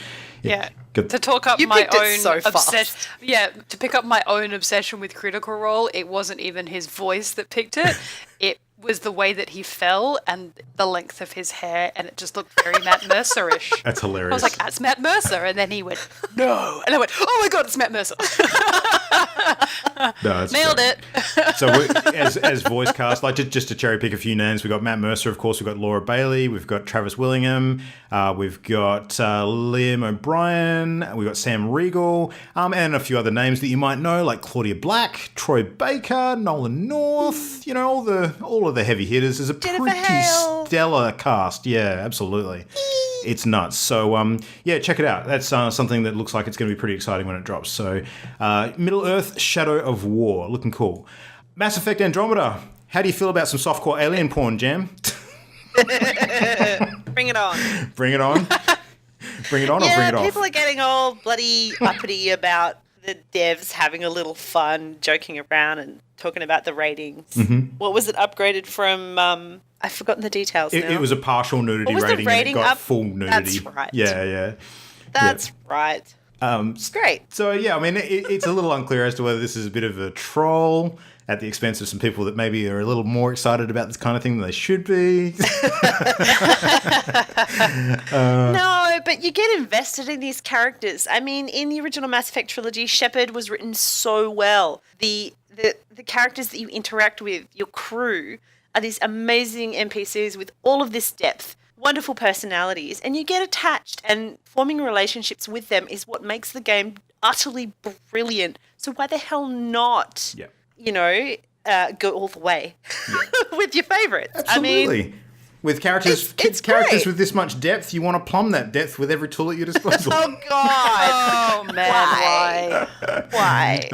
Yeah, to talk up my own obsession. Yeah, to pick up my own obsession with Critical Role, it wasn't even his voice that picked it. It was the way that he fell and the length of his hair, and it just looked very Matt Mercer-ish. That's hilarious. I was like, that's Matt Mercer, and then he went, no, and I went, oh my god, it's Matt Mercer. No, nailed it. So as voice cast, like just to cherry pick a few names, we've got Matt Mercer, of course, we've got Laura Bailey, we've got Travis Willingham, we've got Liam O'Brien, we've got Sam Riegel, and a few other names that you might know, like Claudia Black, Troy Baker, Nolan North, all of the heavy hitters. Is a Jennifer pretty Hale. Stellar cast. Yeah, absolutely. It's nuts. So, yeah, check it out. That's something that looks like it's going to be pretty exciting when it drops. So, Middle-earth Shadow of War. Looking cool. Mass Effect Andromeda. How do you feel about some softcore alien porn, Jam? Bring it on. Bring it on? Bring it on or bring it off? People are getting all bloody uppity about the devs having a little fun, joking around and talking about the ratings. Mm-hmm. What was it upgraded from? I've forgotten the details now. It was a partial nudity What was the rating, rating and it got up? full nudity. That's right. Yeah. That's right. It's great. So, yeah, I mean, it's a little unclear as to whether this is a bit of a troll at the expense of some people that maybe are a little more excited about this kind of thing than they should be. No, but you get invested in these characters. I mean, in the original Mass Effect trilogy, Shepard was written so well. The characters that you interact with, your crew, are these amazing NPCs with all of this depth, wonderful personalities, and you get attached, and forming relationships with them is what makes the game utterly brilliant. So why the hell not? Yeah. Go all the way with your favorites. Absolutely. I mean, with characters, it's characters great. with this much depth, you want to plumb that depth with every tool at your disposal. Oh God! Oh man, Why?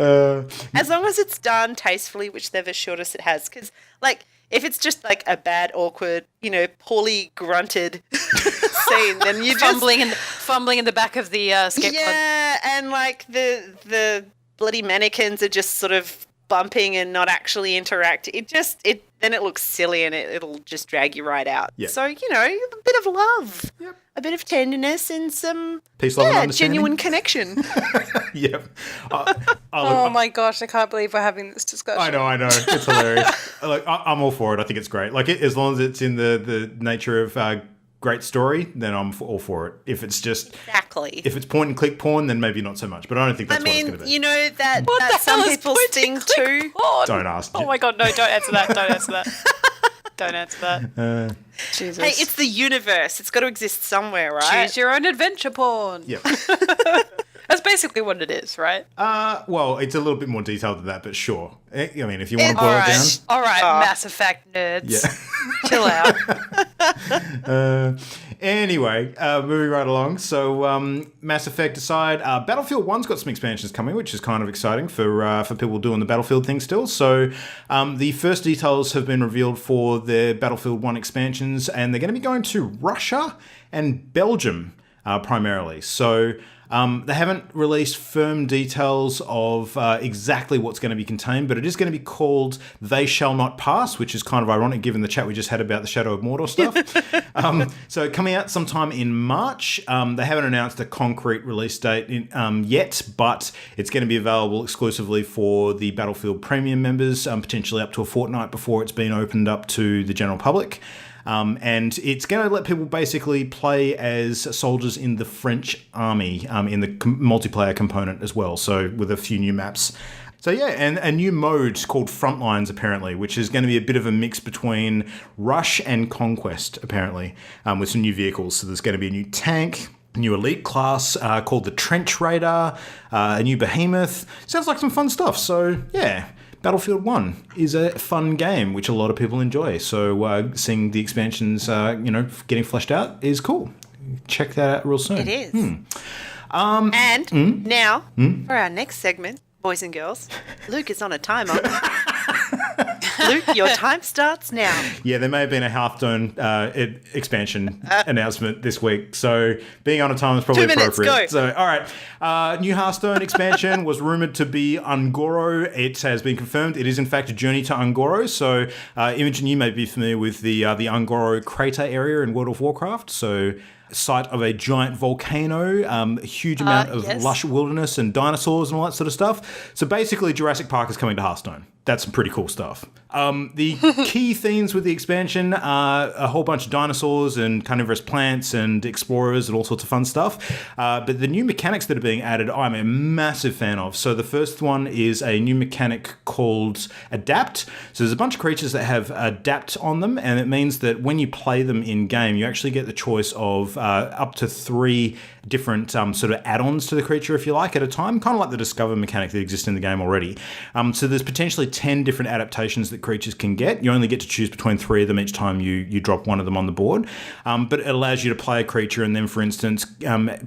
As long as it's done tastefully, which they've assured us it has. Because, if it's just a bad, awkward, poorly grunted scene, then you fumbling in the back of the skateboard. Yeah, and the bloody mannequins are just sort of bumping and not actually interacting. Then it looks silly and it'll just drag you right out. Yeah. So, a bit of love, Yep. a bit of tenderness and some Peace, love, and understanding. genuine connection. Yep. Oh my gosh, I can't believe we're having this discussion. I know. It's hilarious. I'm all for it. I think it's great. As long as it's in the nature of great story, then I'm all for it. If it's just Exactly. if it's point and click porn, then maybe not so much. But I don't think that's what it's going to be. That What that's the hell some is people's point thing and click too. porn? Don't ask. Oh my god, no! Don't answer that. Don't answer that. Don't answer that. Jesus. Hey, it's the universe. It's got to exist somewhere, right? Choose your own adventure porn. Yep. That's basically what it is, right? Well, it's a little bit more detailed than that, but sure. I mean, if you want to boil All it down. right, all right, Mass Effect nerds. Yeah. Chill out. Anyway, moving right along. So, Mass Effect aside, Battlefield 1's got some expansions coming, which is kind of exciting for people doing the Battlefield thing still. So, the first details have been revealed for the Battlefield 1 expansions, and they're going to be going to Russia and Belgium primarily. So, they haven't released firm details of exactly what's going to be contained, but it is going to be called They Shall Not Pass, which is kind of ironic given the chat we just had about the Shadow of Mordor stuff. So coming out sometime in March. They haven't announced a concrete release date yet, but it's going to be available exclusively for the Battlefield Premium members, potentially up to a fortnight before it's been opened up to the general public. And it's going to let people basically play as soldiers in the French army in the multiplayer component as well, so with a few new maps. So yeah, and a new mode called Frontlines apparently, which is going to be a bit of a mix between Rush and Conquest apparently, with some new vehicles. So there's going to be a new tank, a new elite class called the Trench Raider, a new Behemoth. Sounds like some fun stuff. So yeah. Battlefield 1 is a fun game, which a lot of people enjoy. So seeing the expansions, getting fleshed out is cool. Check that out real soon. It is. Now, for our next segment, boys and girls, Luke is on a timer. Luke, your time starts now. Yeah, there may have been a Hearthstone expansion announcement this week, so being on a time is probably 2 minutes, appropriate. go. So, all right. New Hearthstone expansion was rumored to be Ungoro. It has been confirmed. It is, in fact, a journey to Ungoro. So, Imogen, you may be familiar with the Ungoro crater area in World of Warcraft. So, site of a giant volcano, a huge amount of lush wilderness and dinosaurs and all that sort of stuff. So basically, Jurassic Park is coming to Hearthstone. That's some pretty cool stuff. The key themes with the expansion are a whole bunch of dinosaurs and carnivorous plants and explorers and all sorts of fun stuff. But the new mechanics that are being added, I'm a massive fan of. So the first one is a new mechanic called Adapt. So there's a bunch of creatures that have Adapt on them, and it means that when you play them in game, you actually get the choice of up to 3 different sort of add-ons to the creature, if you like, at a time, kind of like the Discover mechanic that exists in the game already. So there's potentially 10 different adaptations that creatures can get. You only get to choose between 3 of them each time you drop one of them on the board. But it allows you to play a creature and then, for instance,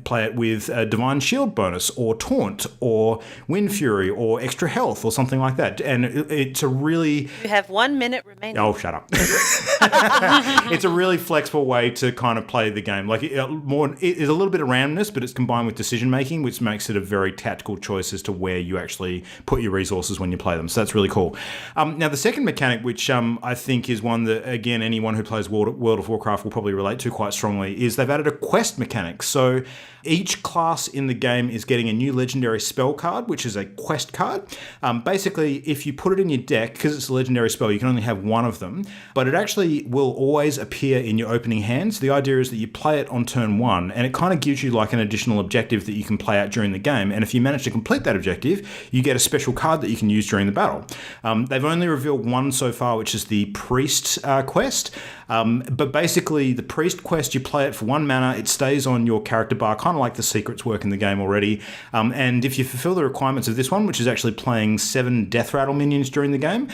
play it with a Divine Shield bonus or Taunt or Wind Fury or extra health or something like that. And it's a really... You have 1 minute remaining. Oh, shut up. It's a really flexible way to kind of play the game. like there's a little bit of randomness, but it's combined with decision making, which makes it a very tactical choice as to where you actually put your resources when you play them. So that's really cool. Now, the second mechanic, which I think is one that, again, anyone who plays World of Warcraft will probably relate to quite strongly, is they've added a quest mechanic. So each class in the game is getting a new legendary spell card, which is a quest card. Basically, if you put it in your deck, because it's a legendary spell, you can only have one of them, but it actually will always appear in your opening hand. So the idea is that you play it on turn one, and it kind of gives you like an additional objective that you can play out during the game. And if you manage to complete that objective, you get a special card that you can use during the battle. They've only revealed one so far, which is the Priest quest. But basically, the Priest quest, you play it for 1 mana, it stays on your character bar, kind of like the secrets work in the game already. And if you fulfill the requirements of this one, which is actually playing 7 Death Rattle minions during the game,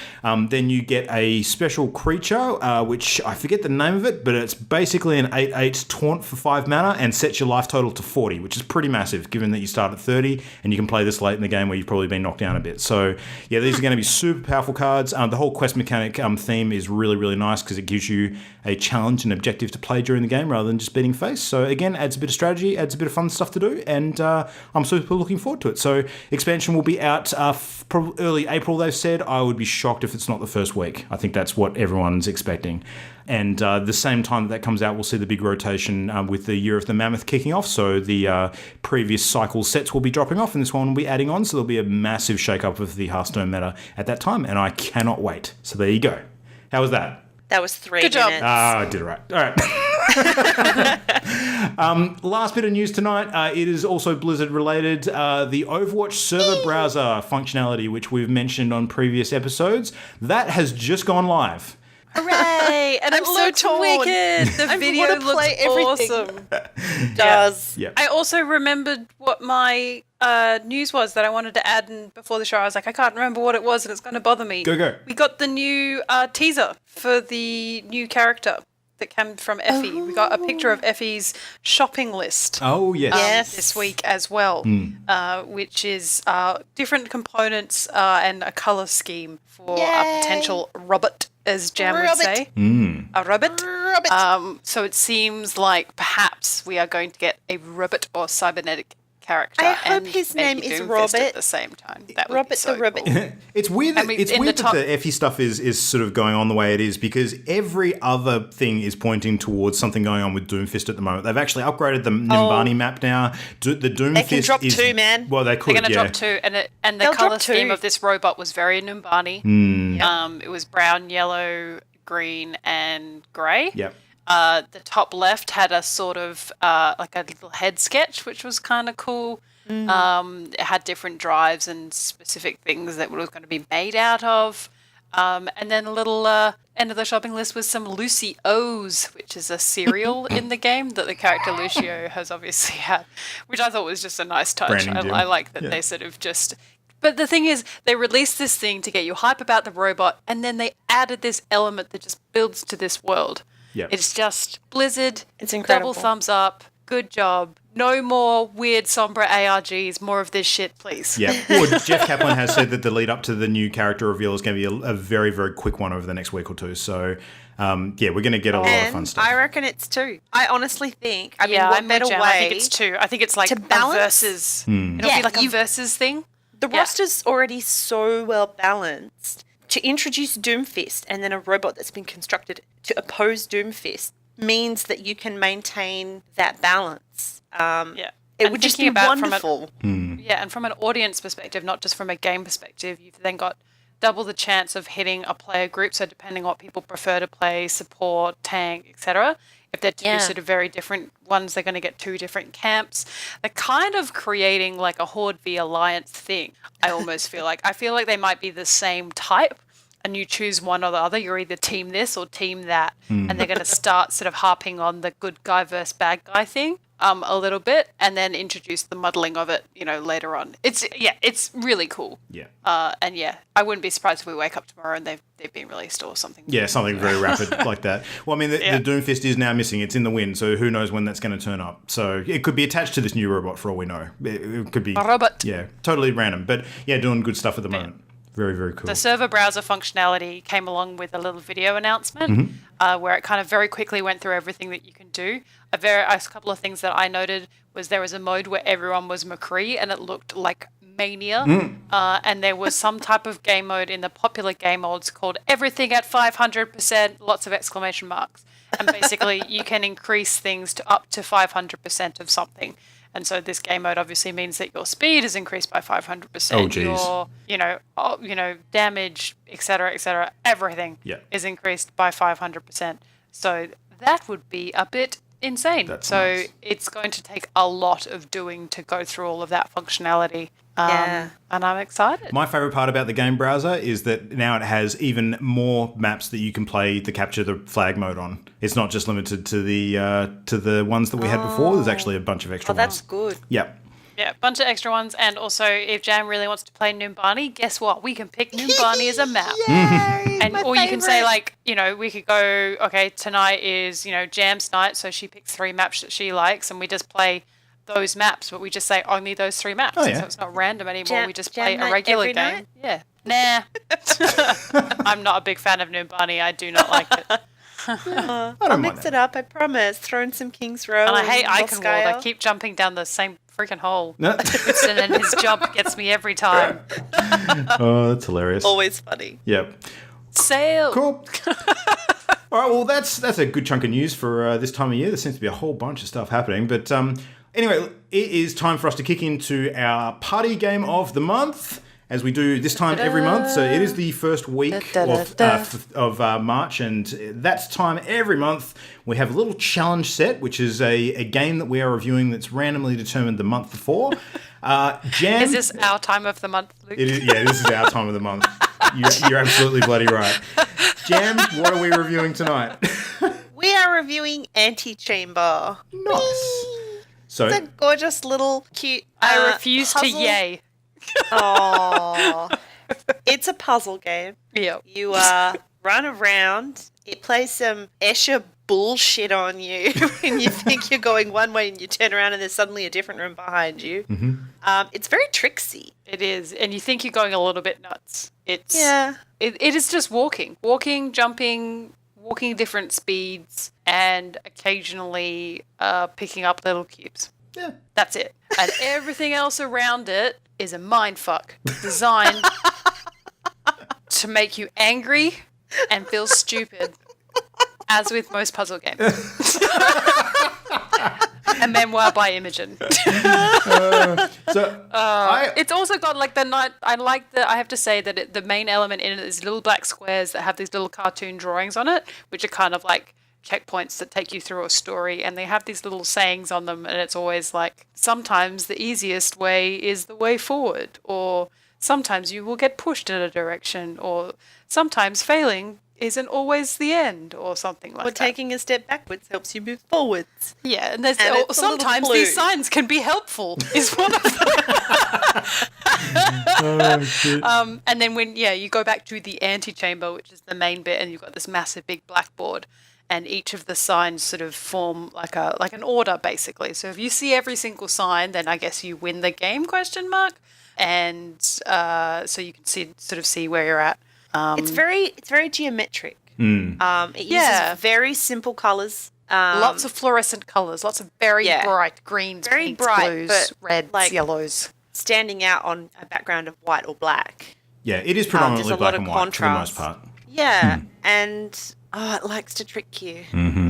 then you get a special creature, which I forget the name of it, but it's basically an 8/8 taunt for 5 mana and sets your life total to 40, which is pretty massive, given that you start at 30 and you can play this late in the game where you've probably been knocked down a bit. So yeah, these are going to be super powerful cards. The whole quest mechanic theme is really, really nice because it gives you a challenge and objective to play during the game rather than just beating face. So again, adds a bit of strategy, adds a bit of fun stuff to do, and I'm super looking forward to it. So expansion will be out probably early April, they've said. I would be shocked if it's not the first week. I think that's what everyone's expecting. And the same time that comes out, we'll see the big rotation with the Year of the Mammoth kicking off. So the previous cycle sets will be dropping off, and this one will be adding on. So there'll be a massive shake-up of the Hearthstone meta at that time, and I cannot wait. So there you go. How was that? That was 3 Good minutes. job. I did it right. All right. Last bit of news tonight. It is also Blizzard related. The Overwatch server browser functionality, which we've mentioned on previous episodes, that has just gone live. Hooray! And I'm it so looks torn. wicked. The I video wanna looks play everything. awesome. Does. Yeah. I also remembered what my news was that I wanted to add in before the show. I was like, I can't remember what it was, and it's going to bother me. Go. We got the new teaser for the new character that came from Effie. We got a picture of Effie's shopping list. Oh, yes. Yes. This week as well, which is different components and a color scheme for a Yay. potential robot, as Jam would Robot. say. A robot. So it seems like perhaps we are going to get a robot or cybernetic character. I hope and his maybe name is Doomfist Robert. at the same time. That would be Robert so the Robot. cool. It's weird that, I mean, it's in weird the that top- the Effie stuff is sort of going on the way it is, because every other thing is pointing towards something going on with Doomfist at the moment. They've actually upgraded the Nimbani map now. The Doomfist They can drop is, 2, man. Well, they could, They're going to yeah. drop 2, and the They'll color drop scheme 2. of this robot was very Numbani. It was brown, yellow, green, and grey. Yep. The top left had a sort of like a little head sketch, which was kind of cool. It had different drives and specific things that it was going to be made out of. And then a little end of the shopping list was some Lucy O's, which is a cereal in the game that the character Lucio has obviously had, which I thought was just a nice touch. Branding deal. I like that they sort of just... But the thing is, they released this thing to get you hype about the robot, and then they added this element that just builds to this world. Yep. It's just Blizzard. It's incredible. Double thumbs up. Good job. No more weird Sombra ARGs. More of this shit, please. Yeah. Well, Jeff Kaplan has said that the lead up to the new character reveal is going to be a very, very quick one over the next week or two. So, yeah, we're going to get a lot of fun stuff. I reckon it's 2. I honestly think. I mean, Yeah, what I'm better with Jem. way? I think it's 2. I think it's like to balance? a versus. It'll Yeah, be like a you- versus thing. The roster's already so well balanced. To introduce Doomfist and then a robot that's been constructed to oppose Doomfist means that you can maintain that balance. It And would just be thinking about from wonderful. Yeah, and from an audience perspective, not just from a game perspective, you've then got double the chance of hitting a player group. So depending on what people prefer to play, support, tank, etc. If they're two sort of very different ones, they're going to get 2 different camps. They're kind of creating like a Horde v Alliance thing. I almost feel like. I feel like they might be the same type, and you choose one or the other. You're either team this or team that, and they're going to start sort of harping on the good guy versus bad guy thing a little bit, and then introduce the muddling of it, later on. It's really cool. Yeah. And I wouldn't be surprised if we wake up tomorrow and they've been released or something. Yeah, something very rapid like that. Well, I mean, the Doomfist is now missing. It's in the wind, so who knows when that's going to turn up. So it could be attached to this new robot for all we know. It could be... A robot. Yeah, totally random. But, yeah, doing good stuff at the moment. Very, very cool. The server browser functionality came along with a little video announcement where it kind of very quickly went through everything that you can do. A couple of things that I noted was there was a mode where everyone was McCree and it looked like mania. And there was some type of game mode in the popular game modes called everything at 500%, lots of exclamation marks. And basically you can increase things to up to 500% of something. And so this game mode obviously means that your speed is increased by 500%. Oh, geez. Your, damage, etc., everything is increased by 500%. So that would be a bit insane. That's so nuts. it's going to take a lot of doing to go through all of that functionality. And I'm excited. My favorite part about the game browser is that now it has even more maps that you can play the capture the flag mode on. It's not just limited to the ones that we had before. There's actually a bunch of extra ones. That's good. Yep. Yeah, a bunch of extra ones. And also, if Jam really wants to play Noombani, guess what? We can pick Noombani as a map. Yay, Or you can say, we could go, okay, tonight is, Jam's night, so she picks 3 maps that she likes, and we just play those maps, but we just say only those 3 maps. Oh, yeah. So it's not random anymore. We just play Jam a night regular every game. night? Yeah. Nah. I'm not a big fan of Noombani. I do not like it. I'll mix it up, I promise. Throw in some King's Row. And I hate and Iconwald. I Moscow. keep jumping down the same freaking hole. No. Winston and his job gets me every time. Oh, that's hilarious. Always funny. Yep. Sail. Cool. All right, well, that's a good chunk of news for this time of year. There seems to be a whole bunch of stuff happening. But anyway, it is time for us to kick into our party game of the month, as we do this time every month. So it is the first week of March, and that's time every month. We have a little challenge set, which is a game that we are reviewing that's randomly determined the month before. Jam, Is this our time of the month, Luke? It is, yeah, this is our time of the month. You're absolutely bloody right. Jam, what are we reviewing tonight? We are reviewing Antichamber. Nice. So, It's a gorgeous little cute I refuse to puzzle. yay. Oh, it's a puzzle game. Yeah. You run around. It plays some Escher bullshit on you when you think you're going one way and you turn around and there's suddenly a different room behind you. It's very tricksy. It is. And you think you're going a little bit nuts. It is just walking, jumping, walking different speeds, and occasionally picking up little cubes. yeah. That's it. And everything else around it is a mindfuck designed to make you angry and feel stupid, as with most puzzle games. A memoir by Imogen. It's also got like the night. I have to say that the main element in it is little black squares that have these little cartoon drawings on it, which are kind of like checkpoints that take you through a story, and they have these little sayings on them, and it's always like, sometimes the easiest way is the way forward, or sometimes you will get pushed in a direction, or sometimes failing isn't always the end, or something like that. Or taking a step backwards helps you move forwards. Yeah, and it's a little sometimes clue. these signs can be helpful, is one of them. And then when you go back to the antechamber, which is the main bit, and you've got this massive big blackboard, and each of the signs sort of form like an order, basically. So if you see every single sign, then I guess you win the game, ? And so you can see where you're at. It's very geometric. It uses very simple colours. Lots of fluorescent colours, lots of very bright greens, Very pinks, bright, blues, but reds, like- yellows. Standing out on a background of white or black. Yeah, it is predominantly there's a black lot and of white for the most contrast. part. Yeah, and it likes to trick you.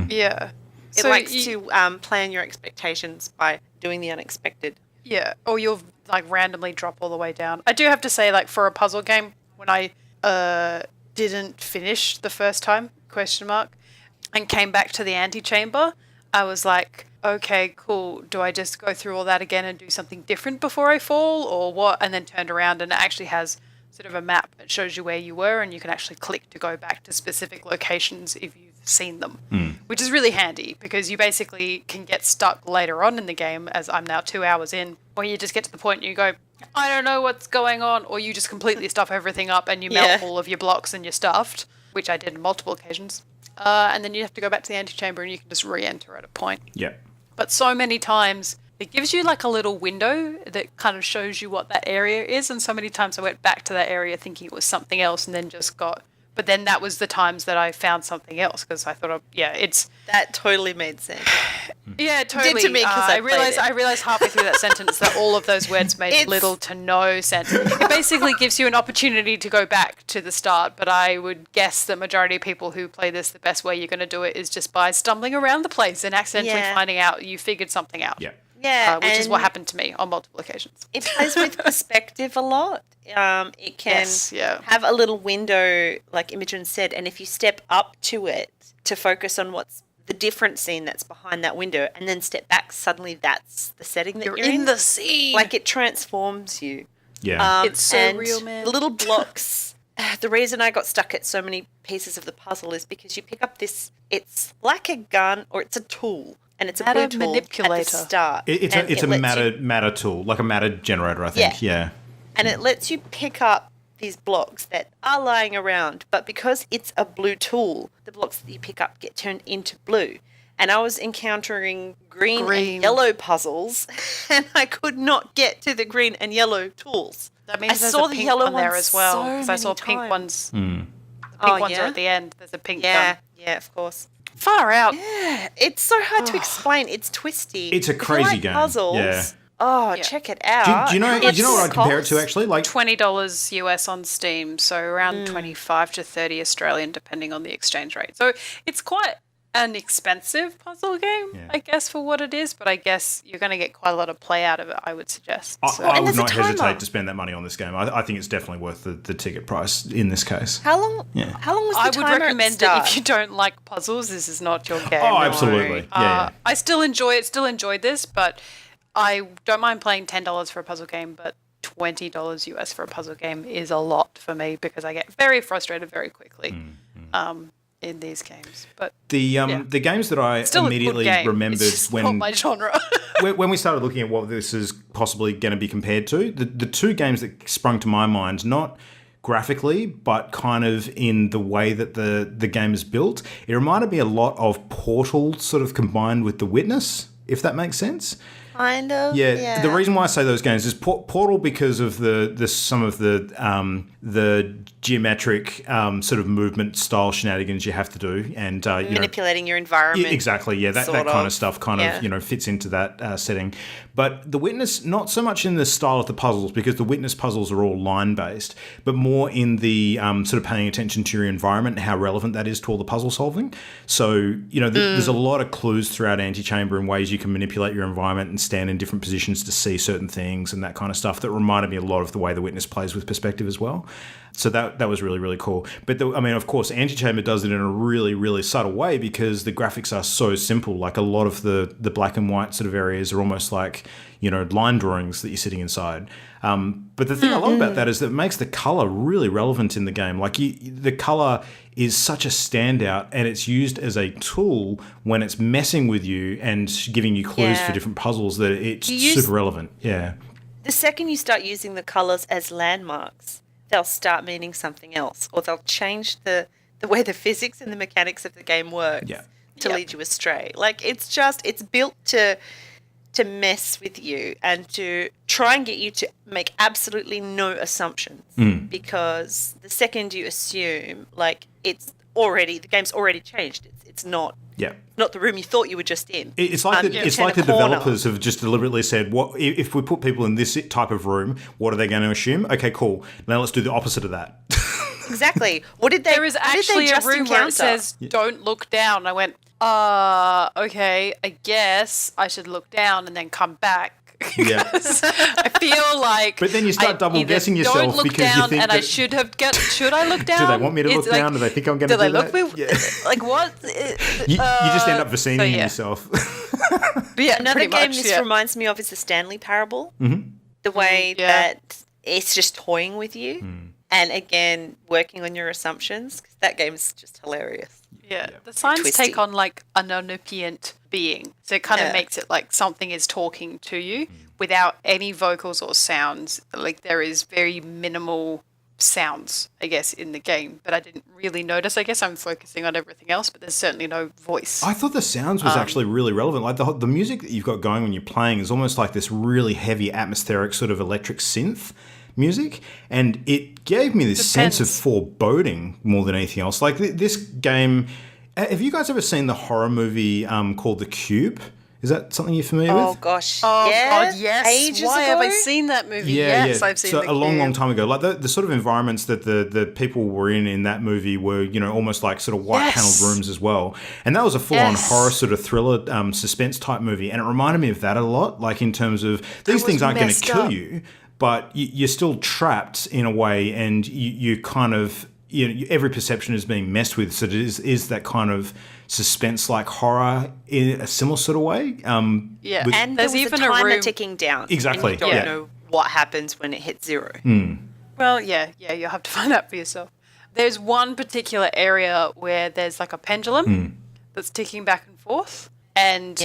Yeah. It likes to play on your expectations by doing the unexpected. Yeah, or you'll like randomly drop all the way down. I do have to say, like, for a puzzle game, when I didn't finish the first time, and came back to the antechamber, I was like, okay, cool. Do I just go through all that again and do something different before I fall, or what? And then turned around, and it actually has sort of a map that shows you where you were, and you can actually click to go back to specific locations if you've seen them, which is really handy because you basically can get stuck later on in the game, as I'm now 2 hours in, where you just get to the point and you go, I don't know what's going on, or you just completely stuff everything up and you melt all of your blocks and you're stuffed, which I did on multiple occasions. And then you have to go back to the antechamber and you can just re-enter at a point. Yeah. But so many times It gives you like a little window that kind of shows you what that area is. And so many times I went back to that area thinking it was something else and then but then that was the times that I found something else because I thought, That totally made sense. Yeah, totally. Did to me because I realized halfway through that sentence that all of those words made little to no sense. It basically gives you an opportunity to go back to the start, but I would guess the majority of people who play this, the best way you're going to do it is just by stumbling around the place and accidentally finding out you figured something out. Yeah. Yeah, which is what happened to me on multiple occasions. It plays with perspective a lot. It can have a little window, like Imogen said, and if you step up to it to focus on what's the different scene that's behind that window, and then step back, suddenly that's the setting that you're in. The scene. Like it transforms you. Yeah. It's so real, man. The little blocks. The reason I got stuck at so many pieces of the puzzle is because you pick up this. It's like a gun or it's a tool. And it's a blue tool manipulator. at the start. It's a matter tool, like a matter generator, I think. Yeah. And it lets you pick up these blocks that are lying around, but because it's a blue tool, the blocks that you pick up get turned into blue. And I was encountering green and yellow puzzles, and I could not get to the green and yellow tools. That means there's a pink one there as well, because I saw pink ones. The pink ones are at the end. There's a pink gun. Yeah, of course. Far out. Yeah, it's so hard to explain. It's twisty. It's a crazy game. Puzzles. Yeah. Oh, check it out. Do you know what I'd compare it to actually? Like $20 US on Steam, so around 25 to 30 Australian, depending on the exchange rate. So it's quite an expensive puzzle game, I guess, for what it is, but I guess you're going to get quite a lot of play out of it, I would suggest. I would not hesitate to spend that money on this game. I think it's definitely worth the ticket price in this case. How long was the timer? I would recommend it if you don't like puzzles. This is not your game. Oh, absolutely. Yeah. I still enjoyed this, but I don't mind paying $10 for a puzzle game, but $20 US for a puzzle game is a lot for me because I get very frustrated very quickly. In these games, but the games that I immediately remembered when not my genre. when we started looking at what this is possibly going to be compared to, the two games that sprung to my mind, not graphically, but kind of in the way that the game is built, it reminded me a lot of Portal, sort of combined with The Witness, if that makes sense. Kind of. Yeah. The reason why I say those games is Portal because of some of the geometric sort of movement style shenanigans you have to do, and manipulating your environment. Exactly. Yeah. That kind of stuff kind of fits into that setting. But The Witness, not so much in the style of the puzzles, because The Witness puzzles are all line based, but more in the sort of paying attention to your environment and how relevant that is to all the puzzle solving. So there's a lot of clues throughout Antichamber and ways you can manipulate your environment and stand in different positions to see certain things and that kind of stuff that reminded me a lot of the way The Witness plays with perspective as well. So that was really, really cool. But of course, Antichamber does it in a really, really subtle way because the graphics are so simple. Like a lot of the black and white sort of areas are almost like, line drawings that you're sitting inside. But the thing I love about that is that it makes the color really relevant in the game. Like the color is such a standout, and it's used as a tool when it's messing with you and giving you clues for different puzzles that it's super relevant. Yeah. The second you start using the colors as landmarks, they'll start meaning something else, or they'll change the way the physics and the mechanics of the game work to lead you astray. Like it's built to mess with you and to try and get you to make absolutely no assumptions, because the second you assume, like the game's already changed. It's not the room you thought you were just in. It's like the developers have just deliberately said, "What if we put people in this type of room? What are they going to assume? Okay, cool. Now let's do the opposite of that." Exactly. What did they? There is actually a room where it says, "Don't look down." I went, okay, I guess I should look down and then come back. Yeah. I feel like. But then you start double guessing yourself don't look because down you think and I should I look down? Do they want me to look down? Do they think I'm going to do that? Like what? You just end up vaccinating yourself. But yeah, another game this reminds me of is the Stanley Parable. Mm-hmm. The way that it's just toying with you. And again, working on your assumptions, because that game is just hilarious. Yeah, the signs take on like an omniscient being. So it kind of makes it like something is talking to you without any vocals or sounds. Like there is very minimal sounds, I guess, in the game, but I didn't really notice. I guess I'm focusing on everything else, but there's certainly no voice. I thought the sounds was actually really relevant. Like the music that you've got going when you're playing is almost like this really heavy atmospheric sort of electric synth music, and it gave me this sense of foreboding more than anything else. Like this game, have you guys ever seen the horror movie called The Cube? Is that something you're familiar with? Oh gosh. Oh yeah. God, yes. Ages Why ago? have I seen that movie? Yes, I've seen so The a long, Cube. long time ago. Like the sort of environments that the people were in that movie were, you know, almost like sort of white paneled rooms as well. And that was a full on horror sort of thriller suspense type movie. And it reminded me of that a lot. Like in terms of these things aren't going to kill you, but you're still trapped in a way, and you kind of, you know, every perception is being messed with. So it is that kind of suspense like horror in a similar sort of way. And there's even a timer ticking down. Exactly. And you don't know what happens when it hits 0. Well, yeah, you'll have to find out for yourself. There's one particular area where there's like a pendulum that's ticking back and forth, and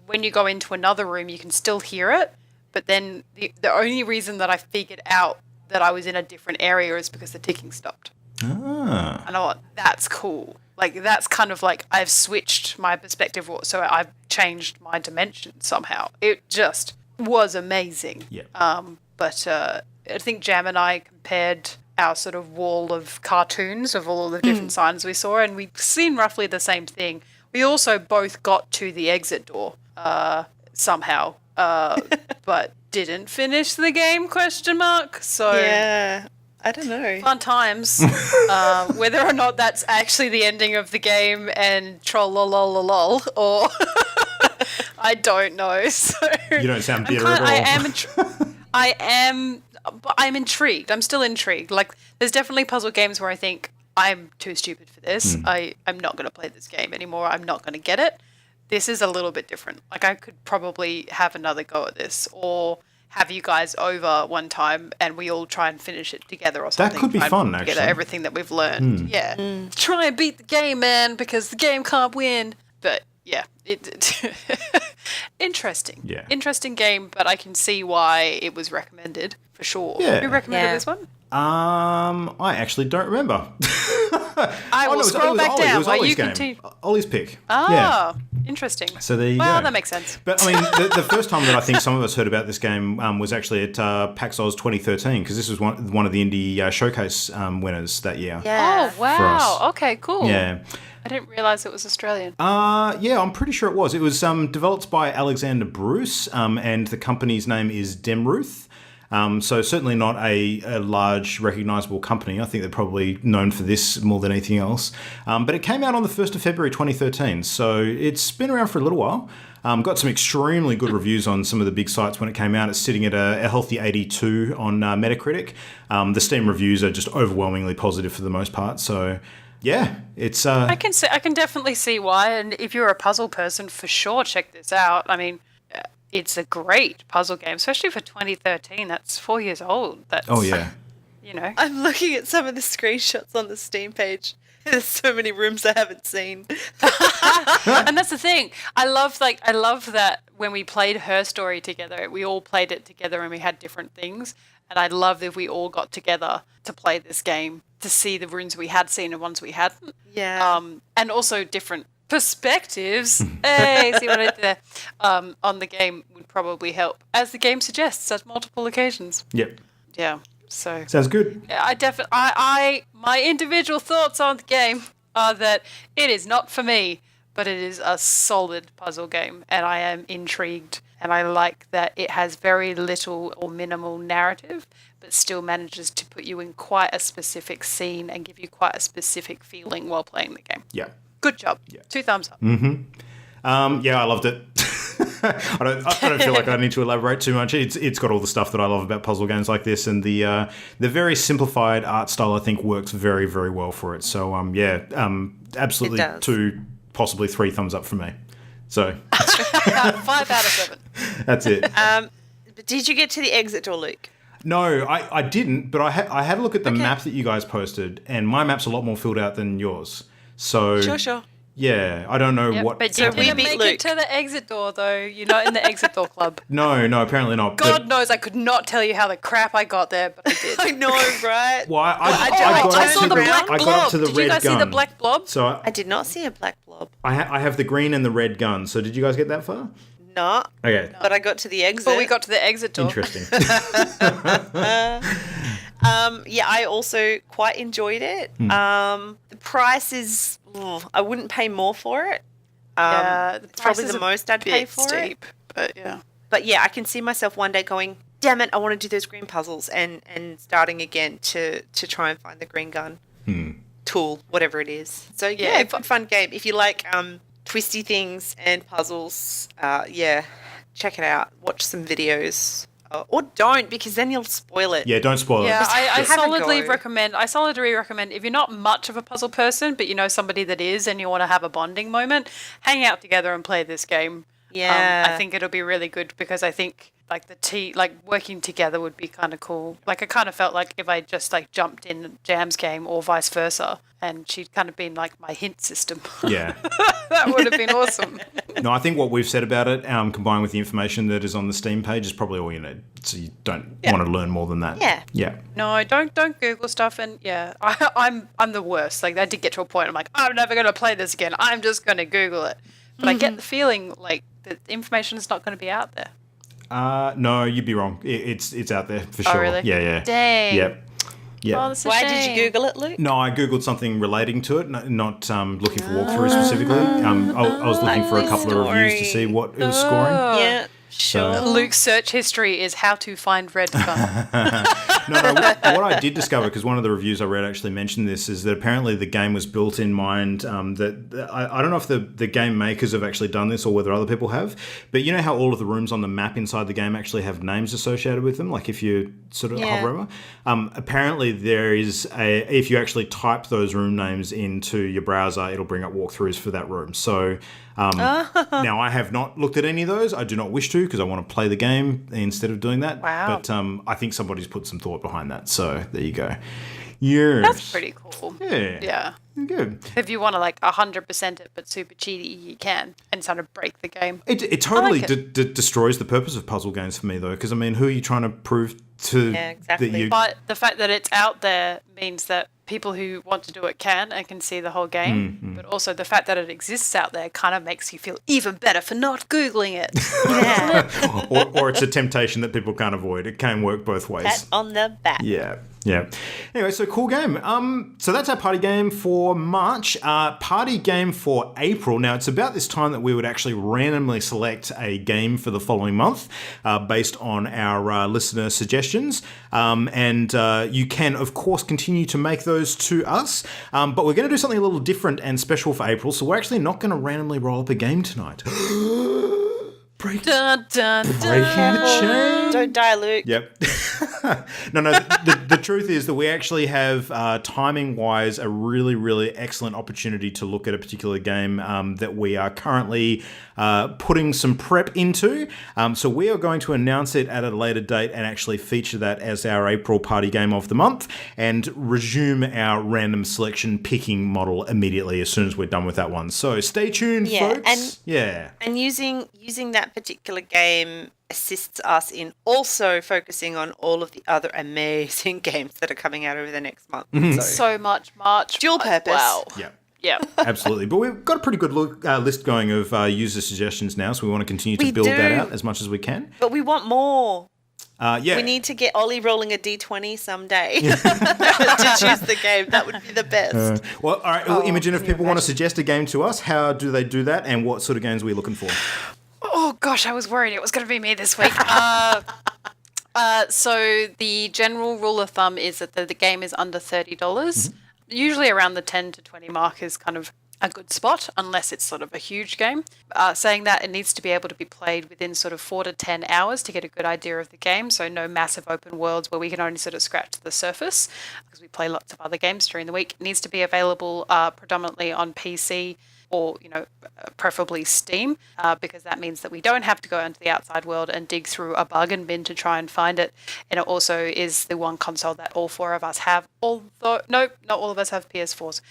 when you go into another room, you can still hear it. But then the only reason that I figured out that I was in a different area is because the ticking stopped. Ah. And I thought, that's cool. Like, that's kind of like I've switched my perspective, so I've changed my dimension somehow. It just was amazing. Yeah. But I think Jam and I compared our sort of wall of cartoons of all of the different signs we saw, and we've seen roughly the same thing. We also both got to the exit door somehow, but didn't finish the game, ? So Yeah. I don't know. fun times. Whether or not that's actually the ending of the game and troll or I don't know. So You don't sound bitter at all. I'm intrigued. I'm still intrigued. Like, there's definitely puzzle games where I think I'm too stupid for this. I'm not going to play this game anymore. I'm not going to get it. This is a little bit different. Like, I could probably have another go at this, or have you guys over one time and we all try and finish it together or something. That could be fun, actually. Together, everything that we've learned. Yeah. Try and beat the game, man, because the game can't win. But yeah, interesting. Yeah. Interesting game, but I can see why it was recommended for sure. Yeah. Who recommended this one? I actually don't remember. I will scroll back Ollie. It down was while Ollie's you game. continue. Ollie's pick. Ah, interesting. So there you go. Well, that makes sense. But I mean, the first time that I think some of us heard about this game was actually at PAX Oz 2013, because this was one of the indie showcase winners that year. Yeah. Oh, wow. Okay, cool. Yeah. I didn't realise it was Australian. Yeah, I'm pretty sure it was. It was developed by Alexander Bruce, and the company's name is Demruth. So certainly not a large recognisable company. I think they're probably known for this more than anything else. But it came out on the 1st of February 2013, so it's been around for a little while. Got some extremely good reviews on some of the big sites when it came out. It's sitting at a healthy 82 on Metacritic. The Steam reviews are just overwhelmingly positive for the most part, so... Yeah, it's. I can definitely see why, and if you're a puzzle person, for sure, check this out. I mean, it's a great puzzle game, especially for 2013. That's 4 years old. That's, oh yeah. You know, I'm looking at some of the screenshots on the Steam page. There's so many rooms I haven't seen. and that's the thing. I love that when we played Her Story together, we all played it together and we had different things. And I love that we all got together to play this game, to see the rooms we had seen and ones we hadn't. Yeah. And also different perspectives. Hey, see what I did there? On the game would probably help, as the game suggests, at multiple occasions. Yep. Yeah. So Sounds good. my individual thoughts on the game are that it is not for me, but it is a solid puzzle game, and I am intrigued. And I like that it has very little or minimal narrative, but still manages to put you in quite a specific scene and give you quite a specific feeling while playing the game. Yeah. Good job. Yeah. 2 thumbs up. Yeah, I loved it. I don't feel like I need to elaborate too much. It's got all the stuff that I love about puzzle games like this, and the very simplified art style I think works very, very well for it. So absolutely 2, possibly 3 thumbs up from me. So 5 out of 7. That's it. But did you get to the exit door, Luke? No, I didn't, but I had a look at the map that you guys posted, and my map's a lot more filled out than yours. So Sure. Yeah, I don't know Yep, what. but So you we didn't beat make Luke. it to the exit door, though. You're not in the exit door club. No, apparently not. God knows I could not tell you how the crap I got there, but I did. I know, right? Well, I I got saw up the to black I got up to the Did red you guys gun. see the black blob? So I did not see a black blob. I have the green and the red gun. So did you guys get that far? No. Okay. But I got to the exit. But we got to the exit door. Interesting. Yeah, I also quite enjoyed it. The price is, I wouldn't pay more for it. Yeah, the It's probably price is the a most I'd pay for it. steep, but yeah. But yeah, I can see myself one day going, damn it, I want to do those green puzzles and starting again to try and find the green gun tool, whatever it is. So yeah, if- good fun game. If you like twisty things and puzzles, yeah, check it out. Watch some videos. Or don't, because then you'll spoil it. Yeah, don't spoil Yeah, it. I have a solidly go. recommend. I solidly recommend if you're not much of a puzzle person, but you know somebody that is, and you want to have a bonding moment, hang out together and play this game. Yeah. I think it'll be really good because I think like working together would be kind of cool. Like I kind of felt like if I just like jumped in Jam's game or vice versa, and she'd kind of been like my hint system. Yeah. That would have been awesome. No, I think what we've said about it, combined with the information that is on the Steam page, is probably all you need. So you don't want to learn more than that. Yeah. Yeah. No, don't Google stuff. And yeah, I'm the worst. Like I did get to a point. I'm like, I'm never going to play this again. I'm just going to Google it. But I get the feeling like the information is not going to be out there. No, you'd be wrong. It's out there for sure. Oh, really? Yeah. Dang. Yep. Yeah. Oh, that's a Why shame. did you Google it, Luke? No, I googled something relating to it, not looking for walkthroughs specifically. I was looking for a couple of reviews to see what it was scoring. Yeah, sure. Luke's search history is how to find red gun. No, what I did discover, because one of the reviews I read actually mentioned this, is that apparently the game was built in mind that I don't know if the game makers have actually done this or whether other people have, but you know how all of the rooms on the map inside the game actually have names associated with them, like if you sort of hover over? Apparently there is if you actually type those room names into your browser, it'll bring up walkthroughs for that room. So now I have not looked at any of those. I do not wish to because I want to play the game instead of doing that. Wow. But I think somebody's put some thought behind that. So there you go. Yes. That's pretty cool. Yeah. Yeah. Good. If you want to like 100% it but super cheaty, you can and sort of break the game. It totally like destroys the purpose of puzzle games for me, though, because, I mean, who are you trying to prove to Yeah, exactly. that you... But the fact that it's out there means that people who want to do it can and can see the whole game. But also the fact that it exists out there kind of makes you feel even better for not Googling it. Yeah. or it's a temptation that people can't avoid. It can work both ways. Pat on the back. Yeah. Anyway, so cool game. So that's our party game for March. Party game for April. Now, it's about this time that we would actually randomly select a game for the following month based on our listener suggestions. And you can, of course, continue to make those to us. But we're going to do something a little different and special for April. So we're actually not going to randomly roll up a game tonight. Breaking Dun, dun, dun. the chain. Don't die, Luke. Yep. No. The truth is that we actually have, timing-wise, a really, really excellent opportunity to look at a particular game that we are currently putting some prep into. So we are going to announce it at a later date and actually feature that as our April party game of the month and resume our random selection picking model immediately as soon as we're done with that one. So stay tuned, folks. And using that particular game assists us in also focusing on all of the other amazing games that are coming out over the next month. So much March. Dual purpose. Wow. Yeah. Yeah. Absolutely. But we've got a pretty good list going of user suggestions now, so we want to continue to build that out as much as we can. But we want more. Yeah. We need to get Ollie rolling a D20 someday to choose the game. That would be the best. Well, all right, Imogen, if people want to suggest a game to us, how do they do that, and what sort of games are we looking for? Oh gosh, I was worried it was going to be me this week. So the general rule of thumb is that the game is under $30. Usually around the 10 to 20 mark is kind of a good spot, unless it's sort of a huge game. Saying that, it needs to be able to be played within sort of 4 to 10 hours to get a good idea of the game. So no massive open worlds where we can only sort of scratch the surface, because we play lots of other games during the week. It needs to be available predominantly on PC, or, preferably Steam, because that means that we don't have to go into the outside world and dig through a bargain bin to try and find it. And it also is the one console that all four of us have, although, no, not all of us have PS4s.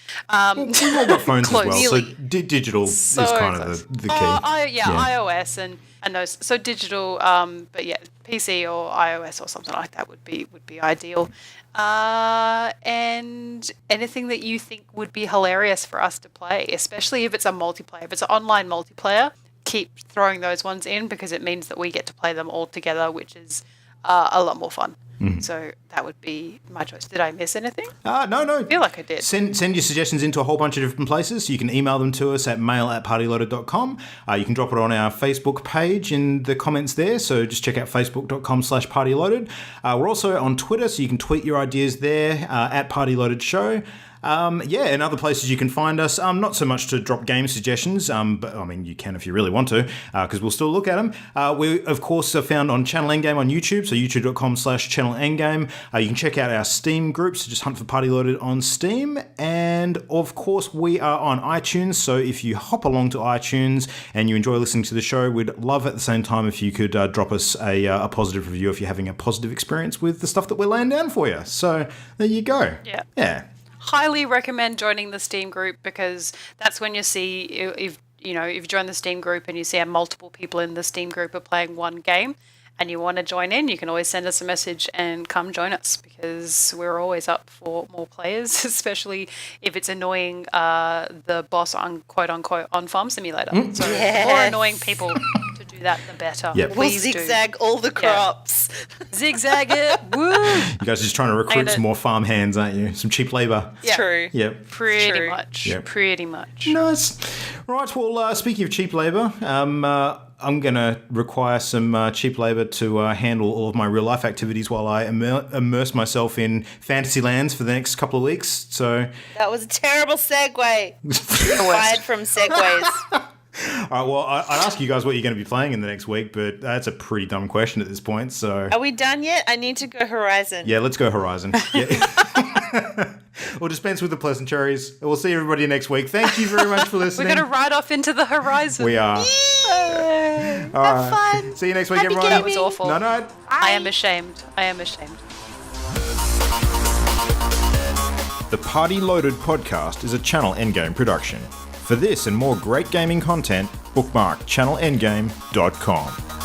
We've all got phones as well, so Nearly. digital is kind of the key. iOS and those. So digital, but yeah, PC or iOS or something like that would be ideal. And anything that you think would be hilarious for us to play, especially if it's a multiplayer. If it's an online multiplayer, keep throwing those ones in because it means that we get to play them all together, which is a lot more fun. So that would be my choice. Did I miss anything? No. I feel like I did. Send your suggestions into a whole bunch of different places. You can email them to us at mail@partyloaded.com. You can drop it on our Facebook page in the comments there. So just check out facebook.com/partyloaded. We're also on Twitter, so you can tweet your ideas there at partyloadedshow. And other places you can find us. Not so much to drop game suggestions, but I mean, you can if you really want to, because we'll still look at them. We, of course, are found on Channel Endgame on YouTube, so youtube.com/Channel Endgame. You can check out our Steam groups, so just hunt for Party Loaded on Steam. And, of course, we are on iTunes, so if you hop along to iTunes and you enjoy listening to the show, we'd love at the same time if you could drop us a positive review if you're having a positive experience with the stuff that we're laying down for you. So, there you go. Yeah. Highly recommend joining the Steam group because that's when you see if you join the Steam group and you see multiple people in the Steam group are playing one game and you want to join in, you can always send us a message and come join us because we're always up for more players, especially if it's annoying the boss on quote unquote on Farm Simulator. So the more annoying people to do that, the better. Yep. We'll zigzag all the crops. Zigzag it. Woo! You guys are just trying to recruit some more farm hands, aren't you? Some cheap labour. Yeah. True. Yep. Pretty much. Yep. Pretty much. Nice. Right, well, speaking of cheap labour, I'm going to require some cheap labour to handle all of my real-life activities while I immerse myself in fantasy lands for the next couple of weeks. So that was a terrible segue. Fired from segues. All right, well, I'd ask you guys what you're going to be playing in the next week, but that's a pretty dumb question at this point, so... Are we done yet? I need to go Horizon. Yeah, let's go Horizon. Yeah. We'll dispense with the pleasantries. We'll see everybody next week. Thank you very much for listening. We're going to ride off into the horizon. We are. Yay! All Have right. fun. See you next week, Happy everyone. That was awful. No. I am ashamed. The Party Loaded podcast is a Channel Endgame production. For this and more great gaming content, bookmark channelendgame.com.